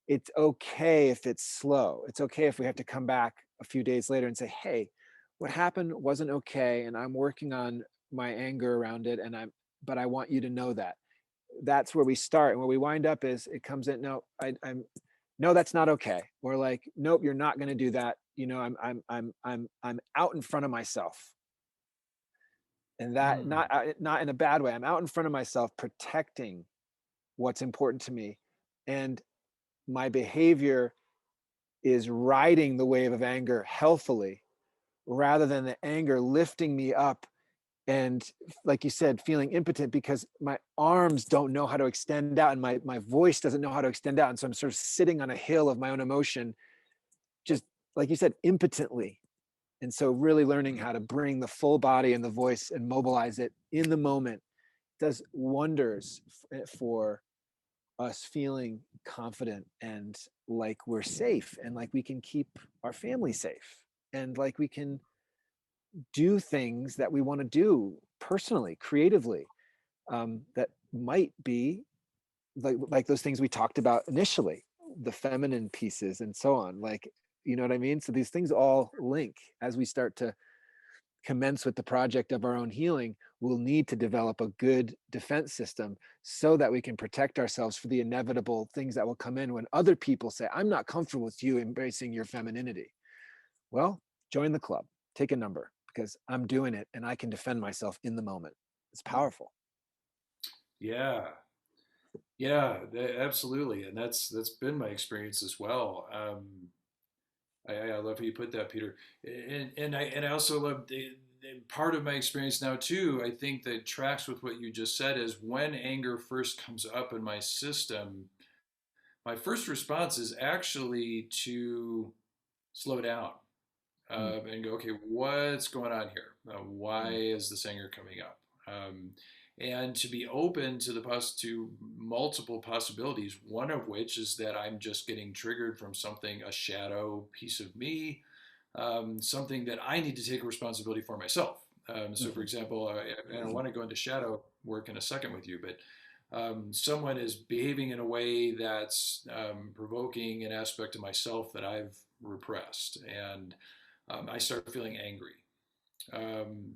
it's okay if it's slow. It's okay if we have to come back a few days later and say, hey, what happened wasn't okay, and I'm working on my anger around it, but I want you to know that. That's where we start. And where we wind up is it comes in, no, I'm no, that's not okay. Or like, nope, you're not gonna do that. I'm out in front of myself. And that Mm. not in a bad way. I'm out in front of myself protecting what's important to me. And my behavior is riding the wave of anger healthily rather than the anger lifting me up and, like you said, feeling impotent because my arms don't know how to extend out and my voice doesn't know how to extend out. And so I'm sort of sitting on a hill of my own emotion, just like you said, impotently. And so really learning how to bring the full body and the voice and mobilize it in the moment does wonders for us feeling confident and like we're safe and like we can keep our family safe and like we can do things that we want to do personally, creatively, that might be like those things we talked about initially, the feminine pieces and so on. Like, you know what I mean? So these things all link as we start to commence with the project of our own healing. We'll need to develop a good defense system so that we can protect ourselves for the inevitable things that will come in when other people say, I'm not comfortable with you embracing your femininity. Well, join the club, take a number because I'm doing it and I can defend myself in the moment. It's powerful. Yeah, yeah, absolutely, and that's been my experience as well. I love how you put that, Peter, and I also love part of my experience now too. I think that tracks with what you just said is when anger first comes up in my system, my first response is actually to slow down Mm, and go, okay, what's going on here? Why mm, is this anger coming up? And to be open to to multiple possibilities. One of which is that I'm just getting triggered from something, a shadow piece of me, something that I need to take responsibility for myself. So, for mhm, example, and I want to go into shadow work in a second with you, but someone is behaving in a way that's provoking an aspect of myself that I've repressed, and I start feeling angry.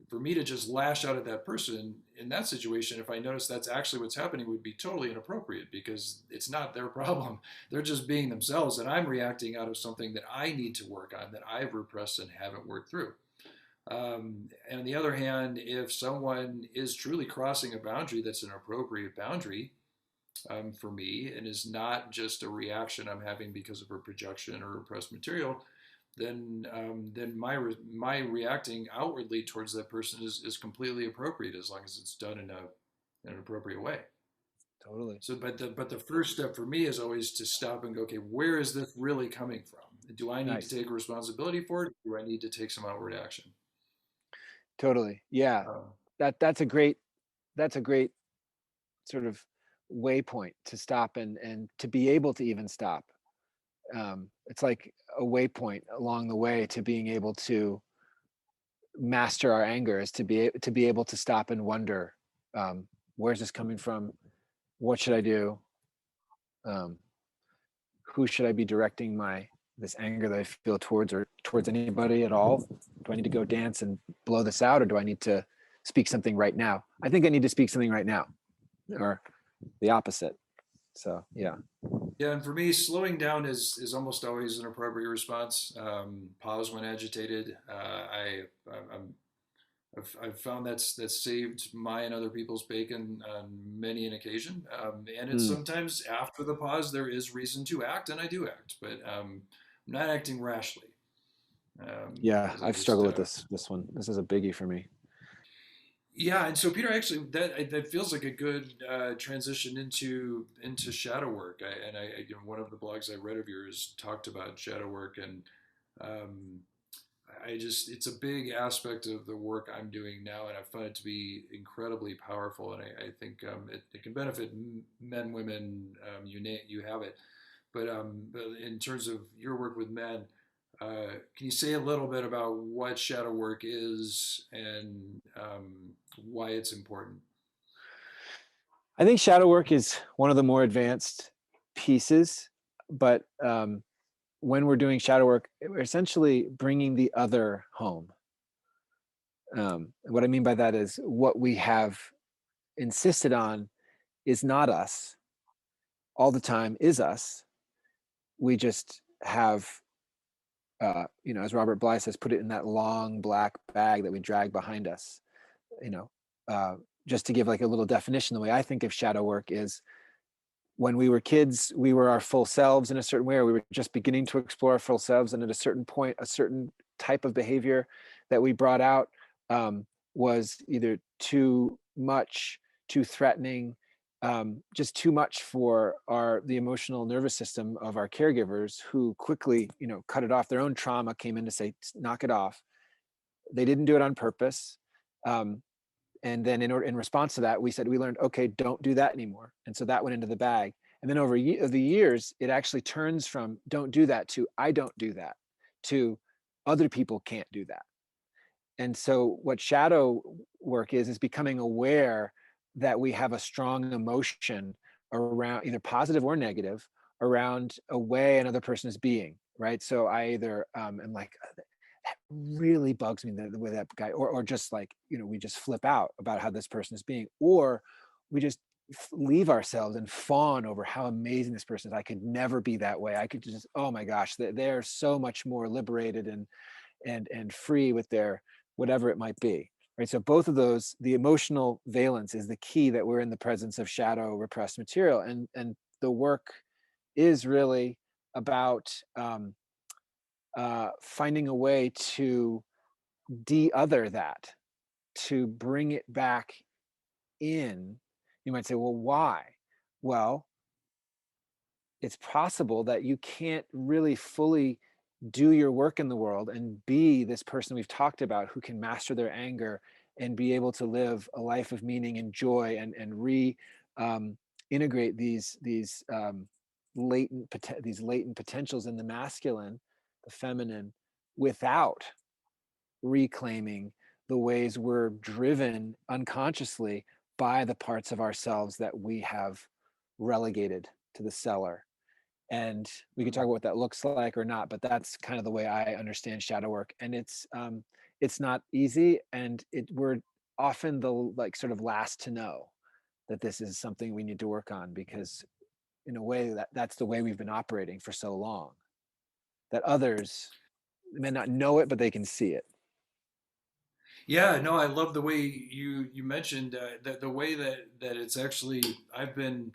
For me to just lash out at that person in that situation, if I notice that's actually what's happening, would be totally inappropriate because it's not their problem. They're just being themselves, and I'm reacting out of something that I need to work on, that I've repressed and haven't worked through. And on the other hand, if someone is truly crossing a boundary that's an appropriate boundary for me and is not just a reaction I'm having because of a projection or repressed material, then my reacting outwardly towards that person is completely appropriate as long as it's done in an appropriate way. totally. So, but the first step for me is always to stop and go, okay, where is this really coming from? Do I need to Nice. take responsibility for it? Do I need to take some outward action? Totally. Yeah. Uh, That's a great sort of waypoint to stop and to be able to even stop. It's like a waypoint along the way to being able to master our anger is to be able to stop and wonder, where's this coming from? What should I do? Um, who should I be directing my this anger that I feel towards anybody at all? Do I need to go dance and blow this out, or do I need to speak something right now? I think I need to speak something right now, or the opposite. So yeah. yeah, and for me, slowing down is almost always an appropriate response. Pause when agitated. I'm I've found that's saved my and other people's bacon on many an occasion. And it's Mm, sometimes after the pause there is reason to act, and I do act, but I'm not acting rashly yeah, because I I've just struggled with this one. This is a biggie for me. yeah. And so Peter, actually, that feels like a good transition into shadow work. One of the blogs I read of yours talked about shadow work, and um, I just it's a big aspect of the work I'm doing now, and I find it to be incredibly powerful. And I think it can benefit men, women. You have it, but in terms of your work with men, can you say a little bit about what shadow work is and why it's important? I think shadow work is one of the more advanced pieces, but when we're doing shadow work, we're essentially bringing the other home. What I mean by that is what we have insisted on is not us all the time, is us. We just have, as Robert Bly says, put it in that long black bag that we drag behind us. You know, uh, just to give like a little definition, the way I think of shadow work is when we were kids, we were our full selves in a certain way, or we were just beginning to explore our full selves. And at a certain point, a certain type of behavior that we brought out was either too much, too threatening, just too much for the emotional nervous system of our caregivers, who quickly, cut it off. Their own trauma came in to say, knock it off. They didn't do it on purpose. Um, and then in response to that, we learned, okay, don't do that anymore. And so that went into the bag. And then over the years, it actually turns from don't do that to I don't do that to other people can't do that. And so what shadow work is becoming aware that we have a strong emotion around, either positive or negative, around a way another person is being, right? So I either am like, that really bugs me, the way that guy, or just like, we just flip out about how this person is being, or we just leave ourselves and fawn over how amazing this person is. I could never be that way. I could just, oh my gosh, they're so much more liberated and free with their whatever it might be, right? So both of those, the emotional valence is the key that we're in the presence of shadow repressed material, and the work is really about finding a way to de-other that, to bring it back in. You might say, well, why? Well, it's possible that you can't really fully do your work in the world and be this person we've talked about who can master their anger and be able to live a life of meaning and joy, and integrate these latent potentials in the masculine, the feminine, without reclaiming the ways we're driven unconsciously by the parts of ourselves that we have relegated to the cellar. And we could talk about what that looks like or not, but that's kind of the way I understand shadow work. And it's not easy, and we're often the like sort of last to know that this is something we need to work on, because in a way that's the way we've been operating for so long, that others may not know it, but they can see it. Yeah, no, I love the way you mentioned that the way that it's actually I've been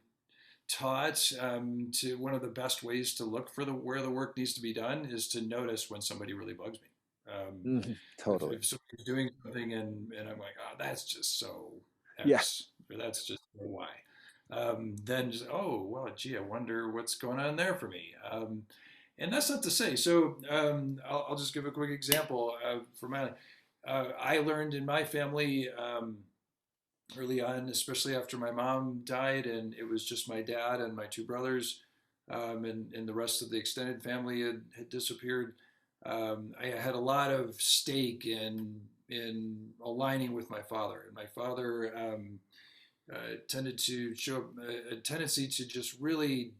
taught to one of the best ways to look for the where the work needs to be done is to notice when somebody really bugs me. Totally. If somebody's doing something and I'm like, oh, that's just so Yeah. X, or that's just so Y, then just, oh, well, gee, I wonder what's going on there for me. And that's not to say, so I'll just give a quick example for my, I learned in my family early on, especially after my mom died, and it was just my dad and my two brothers, and the rest of the extended family had disappeared. I had a lot of stake in aligning with my father, and my father tended to show a tendency to just really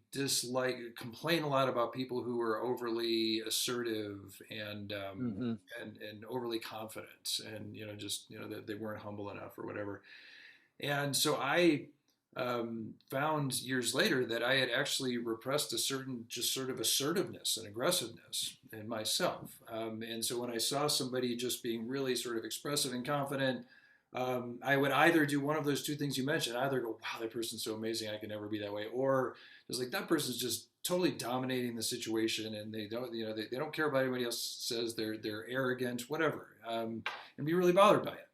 complain a lot about people who were overly assertive Hmm. and overly confident, and just that they weren't humble enough or whatever. And so I found years later that I had actually repressed a certain just sort of assertiveness and aggressiveness in myself. And so when I saw somebody just being really sort of expressive and confident, I would either do one of those two things you mentioned, either go, wow, that person's so amazing, I can never be that way, or it's like that person's just totally dominating the situation and they don't, they don't care about anybody else says, they're arrogant, whatever, and be really bothered by it.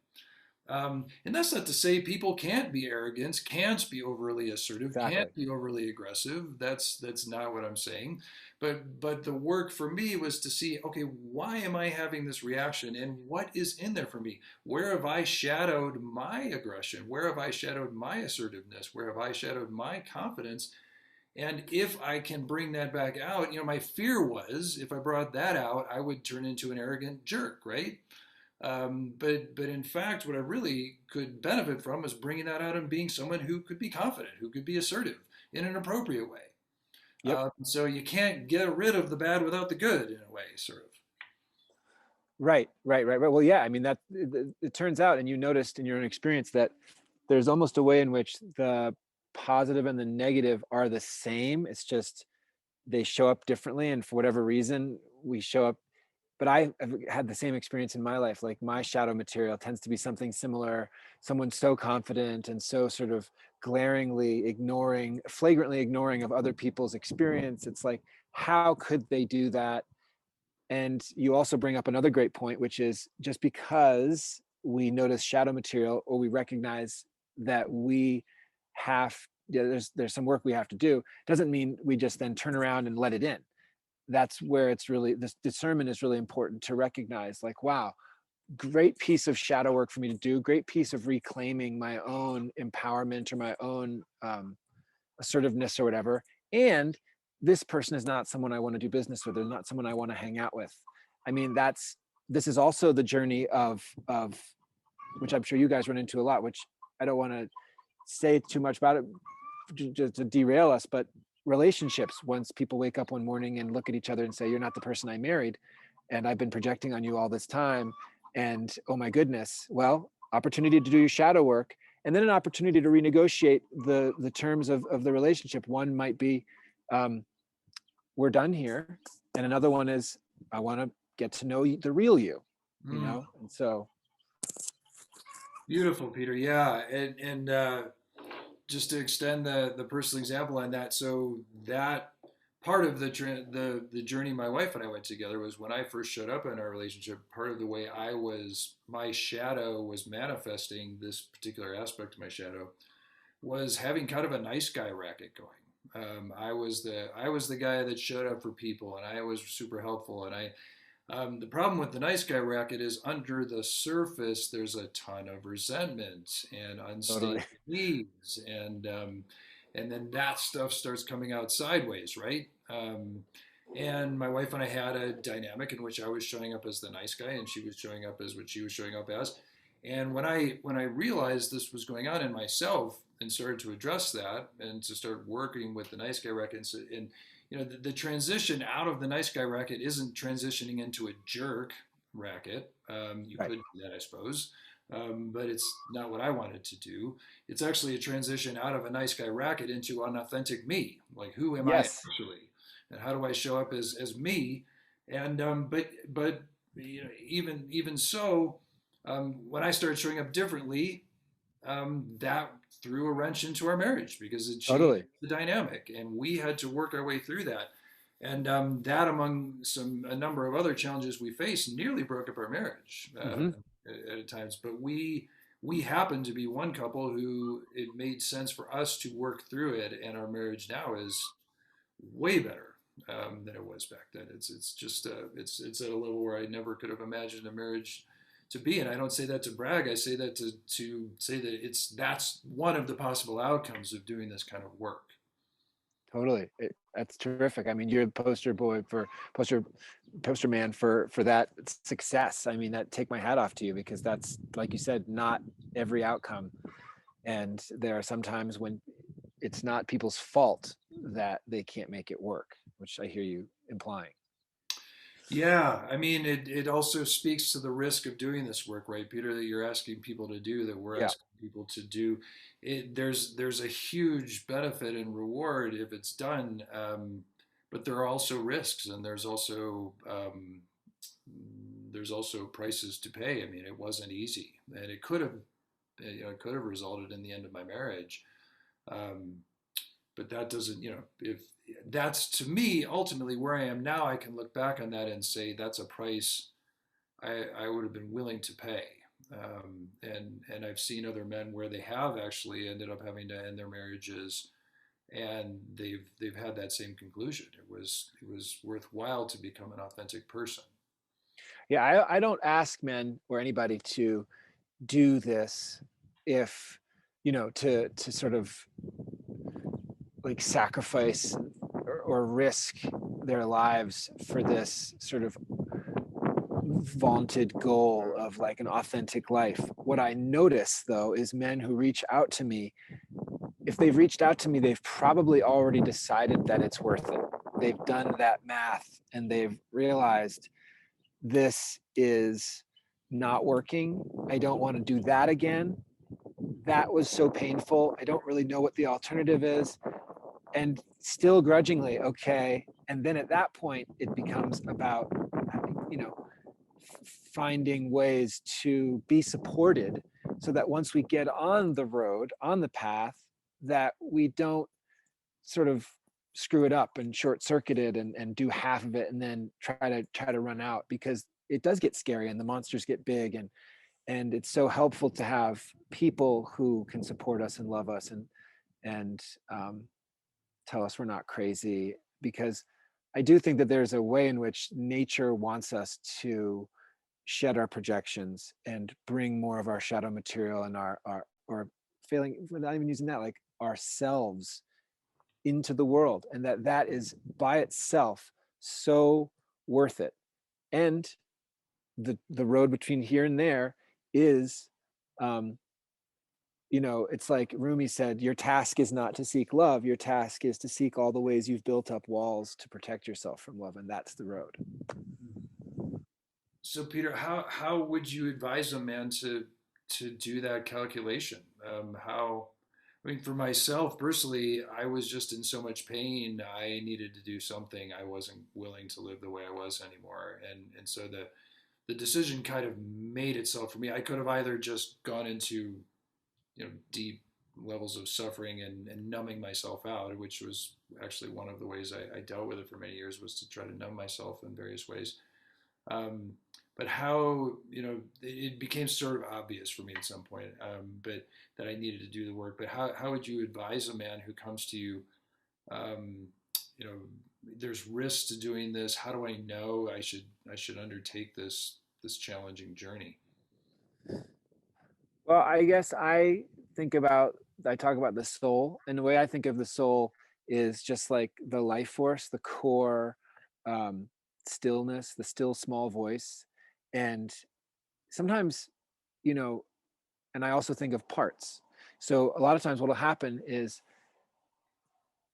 And that's not to say people can't be arrogant, can't be overly assertive, can't Exactly. be overly aggressive. That's not what I'm saying. But the work for me was to see, okay, why am I having this reaction, and what is in there for me? Where have I shadowed my aggression? Where have I shadowed my assertiveness? Where have I shadowed my confidence? And if I can bring that back out, my fear was if I brought that out, I would turn into an arrogant jerk, right? But in fact, what I really could benefit from is bringing that out and being someone who could be confident, who could be assertive in an appropriate way. Yep. So you can't get rid of the bad without the good in a way, sort of. Right. Well, yeah, I mean, it turns out, and you noticed in your own experience, that there's almost a way in which the positive and the negative are the same. It's just they show up differently, and for whatever reason we show up. But I have had the same experience in my life. Like, my shadow material tends to be something similar. Someone so confident and so sort of flagrantly ignoring of other people's experience. It's like, how could they do that? And you also bring up another great point, which is, just because we notice shadow material, or we recognize that we have, there's some work we have to do, doesn't mean we just then turn around and let it in. That's where it's really, this discernment is really important to recognize, like, wow, great piece of shadow work for me to do, great piece of reclaiming my own empowerment or my own assertiveness or whatever. And this person is not someone I want to do business with, or not someone I want to hang out with. I mean, this is also the journey of which I'm sure you guys run into a lot, which I don't want to say too much about it just to derail us, but relationships, once people wake up one morning and look at each other and say, you're not the person I married, and I've been projecting on you all this time, and oh my goodness, well, opportunity to do your shadow work, and then an opportunity to renegotiate the terms of the relationship. One might be, we're done here, and another one is, I want to get to know the real you, Mm, and so beautiful, Peter. Yeah, and just to extend the personal example on that, so that part of the journey my wife and I went together was, when I first showed up in our relationship, part of the way my shadow was manifesting, this particular aspect of my shadow, was having kind of a nice guy racket going. I was the guy that showed up for people, and I was super helpful. And the problem with the nice guy racket is, under the surface there's a ton of resentment and totally. unstated needs, and then that stuff starts coming out sideways, right? And my wife and I had a dynamic in which I was showing up as the nice guy, and she was showing up as what she was showing up as. And when I realized this was going on in myself, and started to address that, and to start working with the nice guy racket, and the transition out of the nice guy racket isn't transitioning into a jerk racket. You Right. could do that, I suppose, but it's not what I wanted to do. It's actually a transition out of a nice guy racket into an authentic me. Like, who am I Yes. actually, and how do I show up as me? And but even so, when I started showing up differently, that threw a wrench into our marriage, because it changed Totally. the dynamic, and we had to work our way through that. And that, among a number of other challenges we faced, nearly broke up our marriage Hmm. at times. But we happened to be one couple who it made sense for us to work through it, and our marriage now is way better than it was back then. It's just it's at a level where I never could have imagined a marriage to be. And I don't say that to brag. I say that to say that that's one of the possible outcomes of doing this kind of work. Totally. That's terrific. I mean, you're the poster man for that success. I mean, that, take my hat off to you, because that's, like you said, not every outcome. And there are some times when it's not people's fault that they can't make it work, which I hear you implying. Yeah, I mean, it also speaks to the risk of doing this work, right, Peter, that you're asking people to do, that we're Yeah. asking people to do. There's a huge benefit and reward if it's done, but there are also risks, and there's also prices to pay. I mean, it wasn't easy, and it could have resulted in the end of my marriage. Um, but that doesn't, if that's, to me, ultimately where I am now, I can look back on that and say that's a price I would have been willing to pay. And I've seen other men where they have actually ended up having to end their marriages, and they've had that same conclusion. It was worthwhile to become an authentic person. Yeah. I don't ask men or anybody to do this, if, to sort of like sacrifice or risk their lives for this sort of vaunted goal of like an authentic life. What I notice, though, is men who reach out to me if they've reached out to me, they've probably already decided that it's worth it. They've done that math and they've realized this is not working. I don't want to do that again. That was so painful. I don't really know what the alternative is. And still grudgingly, okay. And then at that point, it becomes about, you know, finding ways to be supported so that once we get on the road, on the path, that we don't sort of screw it up and short circuit it and do half of it and then try to run out, because it does get scary and the monsters get big, and it's so helpful to have people who can support us and love us and tell us we're not crazy, because I do think that there's a way in which nature wants us to shed our projections and bring more of our shadow material and our or failing, we're not even using that, like ourselves into the world, and that is by itself so worth it. And the road between here and there is, um it's like Rumi said, your task is not to seek love, your task is to seek all the ways you've built up walls to protect yourself from love, and that's the road. So, Peter, how would you advise a man to do that calculation? How, I mean, for myself personally, I was just in so much pain. I needed to do something. I wasn't willing to live the way I was anymore, and so the decision kind of made itself for me. I could have either just gone into deep levels of suffering and numbing myself out, which was actually one of the ways I dealt with it for many years, was to try to numb myself in various ways. Um, but how, it became sort of obvious for me at some point, but that I needed to do the work. But how would you advise a man who comes to you, um, you know, there's risks to doing this. How do I know I should undertake this challenging journey? Well, I guess I talk about the soul, and the way I think of the soul is just like the life force, the core, um, stillness, the still small voice. And sometimes, you know, and I also think of parts. So a lot of times what'll happen is,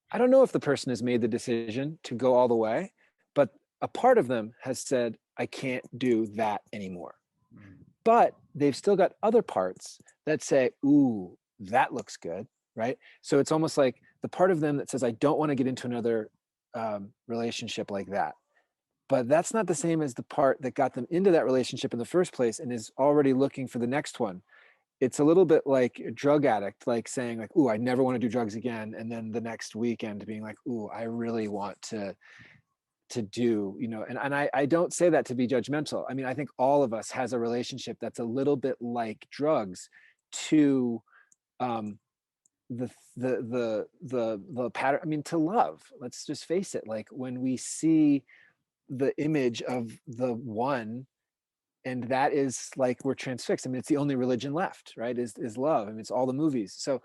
I don't know if the person has made the decision to go all the way, but a part of them has said, I can't do that anymore. Mm. But they've still got other parts that say, ooh, that looks good, right? So it's almost like the part of them that says, I don't want to get into another relationship like that. But that's not the same as the part that got them into that relationship in the first place and is already looking for the next one. It's a little bit like a drug addict, like saying like, ooh, I never want to do drugs again. And then the next weekend being like, ooh, I really want to do, and I don't say that to be judgmental. I mean, I think all of us has a relationship that's a little bit like drugs to um the the pattern. I mean, to love, let's just face it, like when we see the image of the one, and that is like we're transfixed. I mean, it's the only religion left, right? Is love. I mean, it's all the movies. So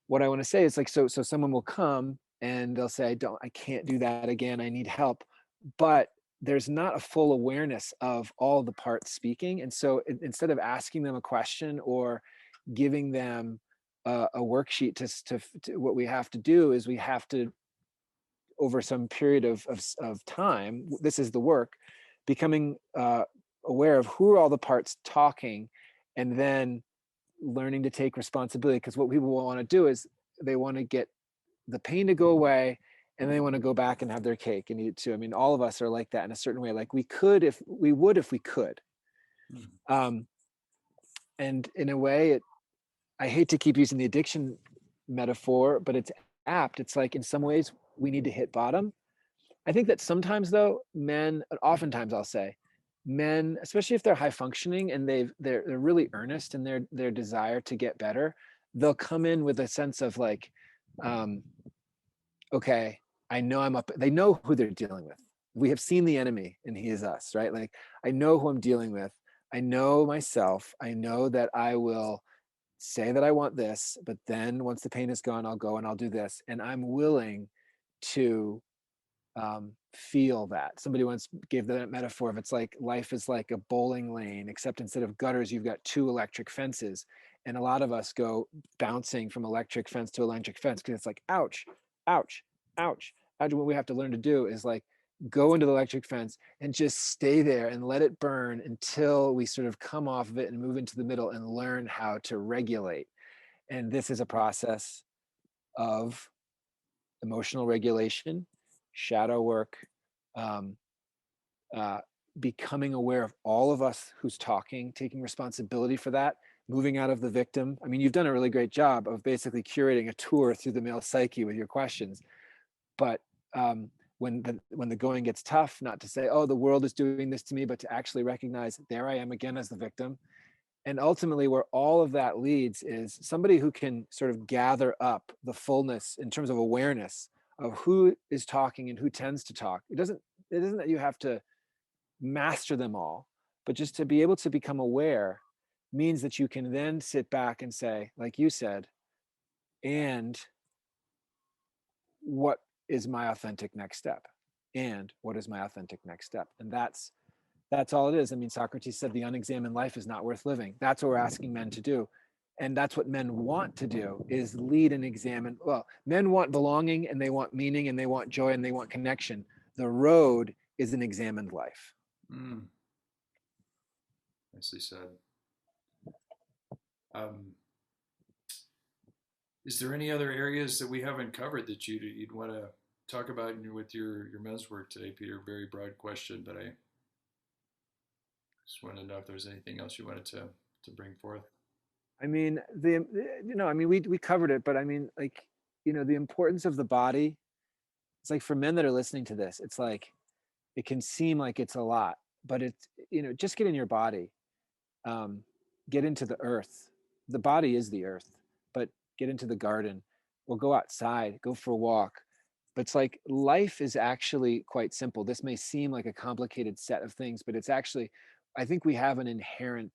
what I want to say is like, so someone will come and they'll say, I can't do that again, I need help. But there's not a full awareness of all the parts speaking. And so instead of asking them a question or giving them a worksheet to what we have to do is we have to, over some period of time, this is the work, becoming aware of who are all the parts talking, and then learning to take responsibility. Because what people want to do is they want to get the pain to go away, and they want to go back and have their cake and eat it too. I mean, all of us are like that in a certain way. Like we could, if we would, if we could. Mm. Um, and in a way, I hate to keep using the addiction metaphor, but it's apt. It's like in some ways we need to hit bottom. I think that sometimes though, oftentimes I'll say, men, especially if they're high functioning and they're really earnest in their desire to get better, they'll come in with a sense of like, um, okay, I know I'm up. They know who they're dealing with. We have seen the enemy and he is us, right? Like, I know who I'm dealing with. I know myself. I know that I will say that I want this, but then once the pain is gone, I'll go and I'll do this. And I'm willing to feel that. Somebody once gave that metaphor of, it's like life is like a bowling lane, except instead of gutters, you've got two electric fences. And a lot of us go bouncing from electric fence to electric fence because it's like, ouch, ouch, ouch. And what we have to learn to do is like go into the electric fence and just stay there and let it burn until we sort of come off of it and move into the middle and learn how to regulate. And this is a process of emotional regulation, shadow work, um, uh, becoming aware of all of us who's talking, taking responsibility for that, moving out of the victim. I mean, you've done a really great job of basically curating a tour through the male psyche with your questions. But when the going gets tough, not to say, oh, the world is doing this to me, but to actually recognize there I am again as the victim. And ultimately, where all of that leads is somebody who can sort of gather up the fullness in terms of awareness of who is talking and who tends to talk. It isn't that you have to master them all, but just to be able to become aware means that you can then sit back and say, like you said, and what is my authentic next step? And what is my authentic next step? And that's all it is. I mean, Socrates said the unexamined life is not worth living. That's what we're asking men to do. And that's what men want to do is lead and examine. Well, men want belonging and they want meaning and they want joy and they want connection. The road is an examined life. Mm, nicely said. Um, is there any other areas that we haven't covered that you'd want to talk about with your men's work today, Peter? Very broad question, but I just wanted to know if there's anything else you wanted to bring forth. I mean, I mean, we covered it, but I mean, like, the importance of the body. It's like for men that are listening to this, it's like, it can seem like it's a lot, but it's, just get in your body, um, get into the earth. The body is the earth, but get into the garden or go outside, go for a walk. But it's like life is actually quite simple. This may seem like a complicated set of things, but it's actually, I think we have an inherent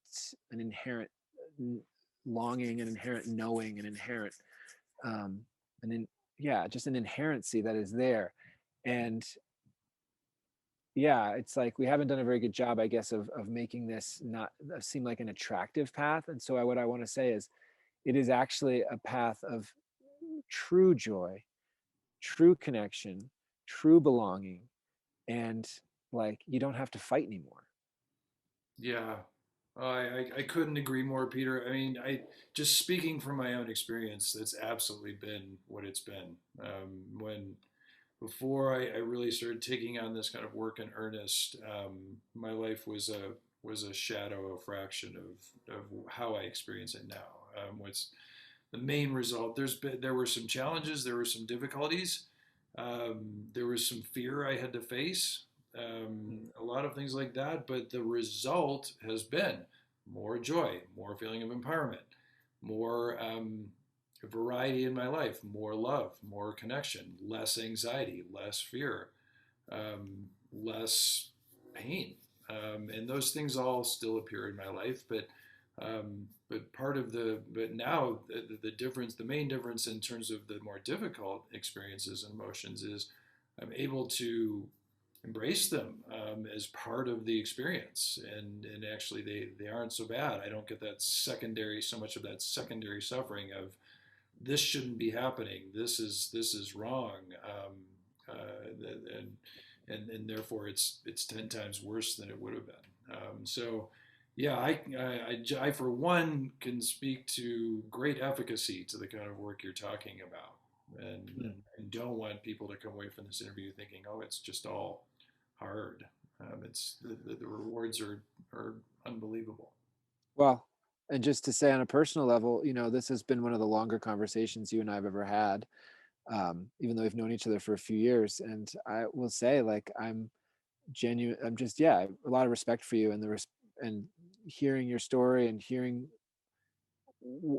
longing, an inherent knowing, an inherent, um, yeah, just an inherency that is there. And yeah, it's like we haven't done a very good job, I guess, of making this not seem like an attractive path. And so what I want to say is it is actually a path of true joy, true connection, true belonging, and like you don't have to fight anymore. Yeah, I couldn't agree more, Peter. I mean, I just speaking from my own experience, that's absolutely been what it's been. When before I really started taking on this kind of work in earnest, my life was a shadow, a fraction of how I experience it now. What's the main result? There were some challenges, there were some difficulties, there was some fear I had to face, a lot of things like that. But the result has been more joy, more feeling of empowerment, more variety in my life, more love, more connection, less anxiety, less fear, less pain. And those things all still appear in my life, but but now the difference, the main difference in terms of the more difficult experiences and emotions is I'm able to embrace them as part of the experience, and actually they aren't so bad. I don't get that secondary, so much of that secondary suffering of this shouldn't be happening. This is wrong, and and therefore it's 10 times worse than it would have been. So, yeah, I for one can speak to great efficacy to the kind of work you're talking about, Mm. and don't want people to come away from this interview thinking, oh, it's just all hard. It's the rewards are unbelievable. Well, and just to say on a personal level, this has been one of the longer conversations you and I have ever had, even though we've known each other for a few years. And I will say, like, I'm genuine. I'm just, yeah, a lot of respect for you and and hearing your story and hearing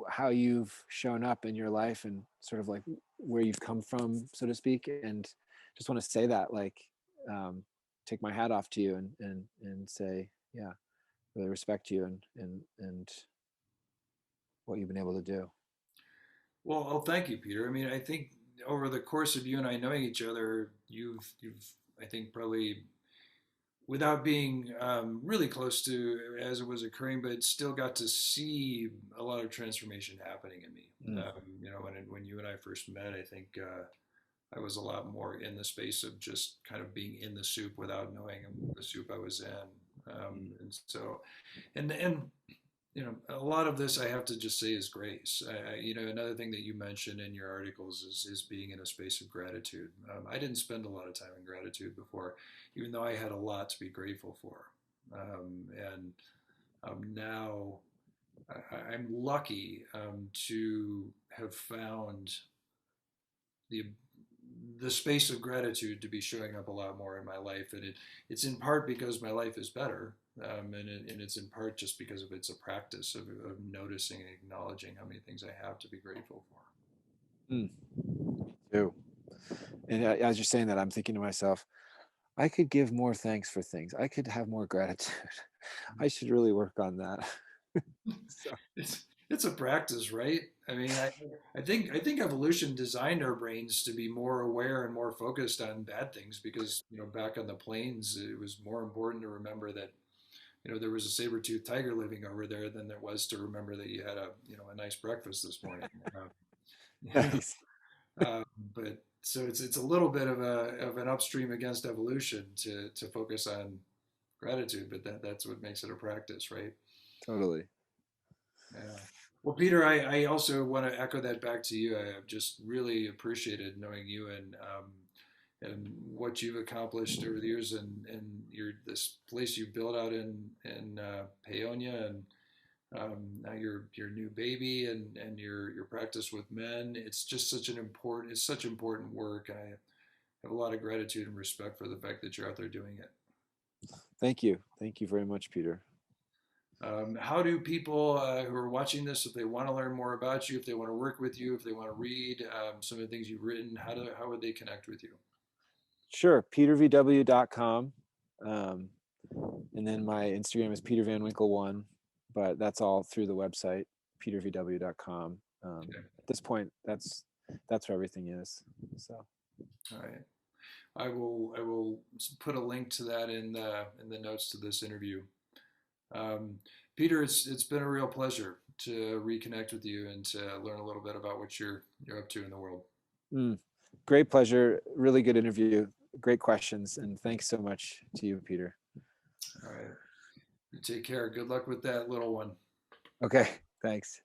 how you've shown up in your life and sort of like where you've come from, so to speak. And just want to say that, like, take my hat off to you and say, yeah, really respect you and what you've been able to do. Well, oh, thank you, Peter. I mean, I think over the course of you and I knowing each other, you've I think probably without being really close to as it was occurring, but still got to see a lot of transformation happening in me. Mm. When you and I first met, I think I was a lot more in the space of just kind of being in the soup without knowing the soup I was in. Mm. And so, and a lot of this I have to just say is grace. Another thing that you mentioned in your articles is being in a space of gratitude. I didn't spend a lot of time in gratitude before, even though I had a lot to be grateful for. And Now I'm lucky to have found the the space of gratitude to be showing up a lot more in my life, and it's in part because my life is better, and it's in part just because of it's a practice of noticing and acknowledging how many things I have to be grateful for. Mm. Too. And as you're saying that, I'm thinking to myself, I could give more thanks for things. I could have more gratitude. I should really work on that. So, It's a practice, right? I think evolution designed our brains to be more aware and more focused on bad things because back on the plains it was more important to remember that there was a saber-toothed tiger living over there than it was to remember that you had a nice breakfast this morning. Um, nice. uh, but so it's a little bit of an upstream against evolution to focus on gratitude, but that's what makes it a practice, right? Totally. Yeah. Well, Peter, I also want to echo that back to you. I have just really appreciated knowing you and what you've accomplished over the years, and this place you built out in Paonia, and now your new baby, and your practice with men. It's just such important work, and I have a lot of gratitude and respect for the fact that you're out there doing it. Thank you. Thank you very much, Peter. How do people who are watching this, if they want to learn more about you, if they want to work with you, if they want to read some of the things you've written, how would they connect with you? Sure. PeterVW.com. Um, and then my Instagram is Peter Van Winkle one, but that's all through the website, PeterVW.com. Okay. At this point, that's where everything is. So All right. I will put a link to that in the notes to this interview. Um, Peter, it's been a real pleasure to reconnect with you and to learn a little bit about what you're up to in the world. mm, great pleasure. Really good interview. Great questions. And thanks so much to you, Peter. All right. You take care. Good luck with that little one. Okay. Thanks.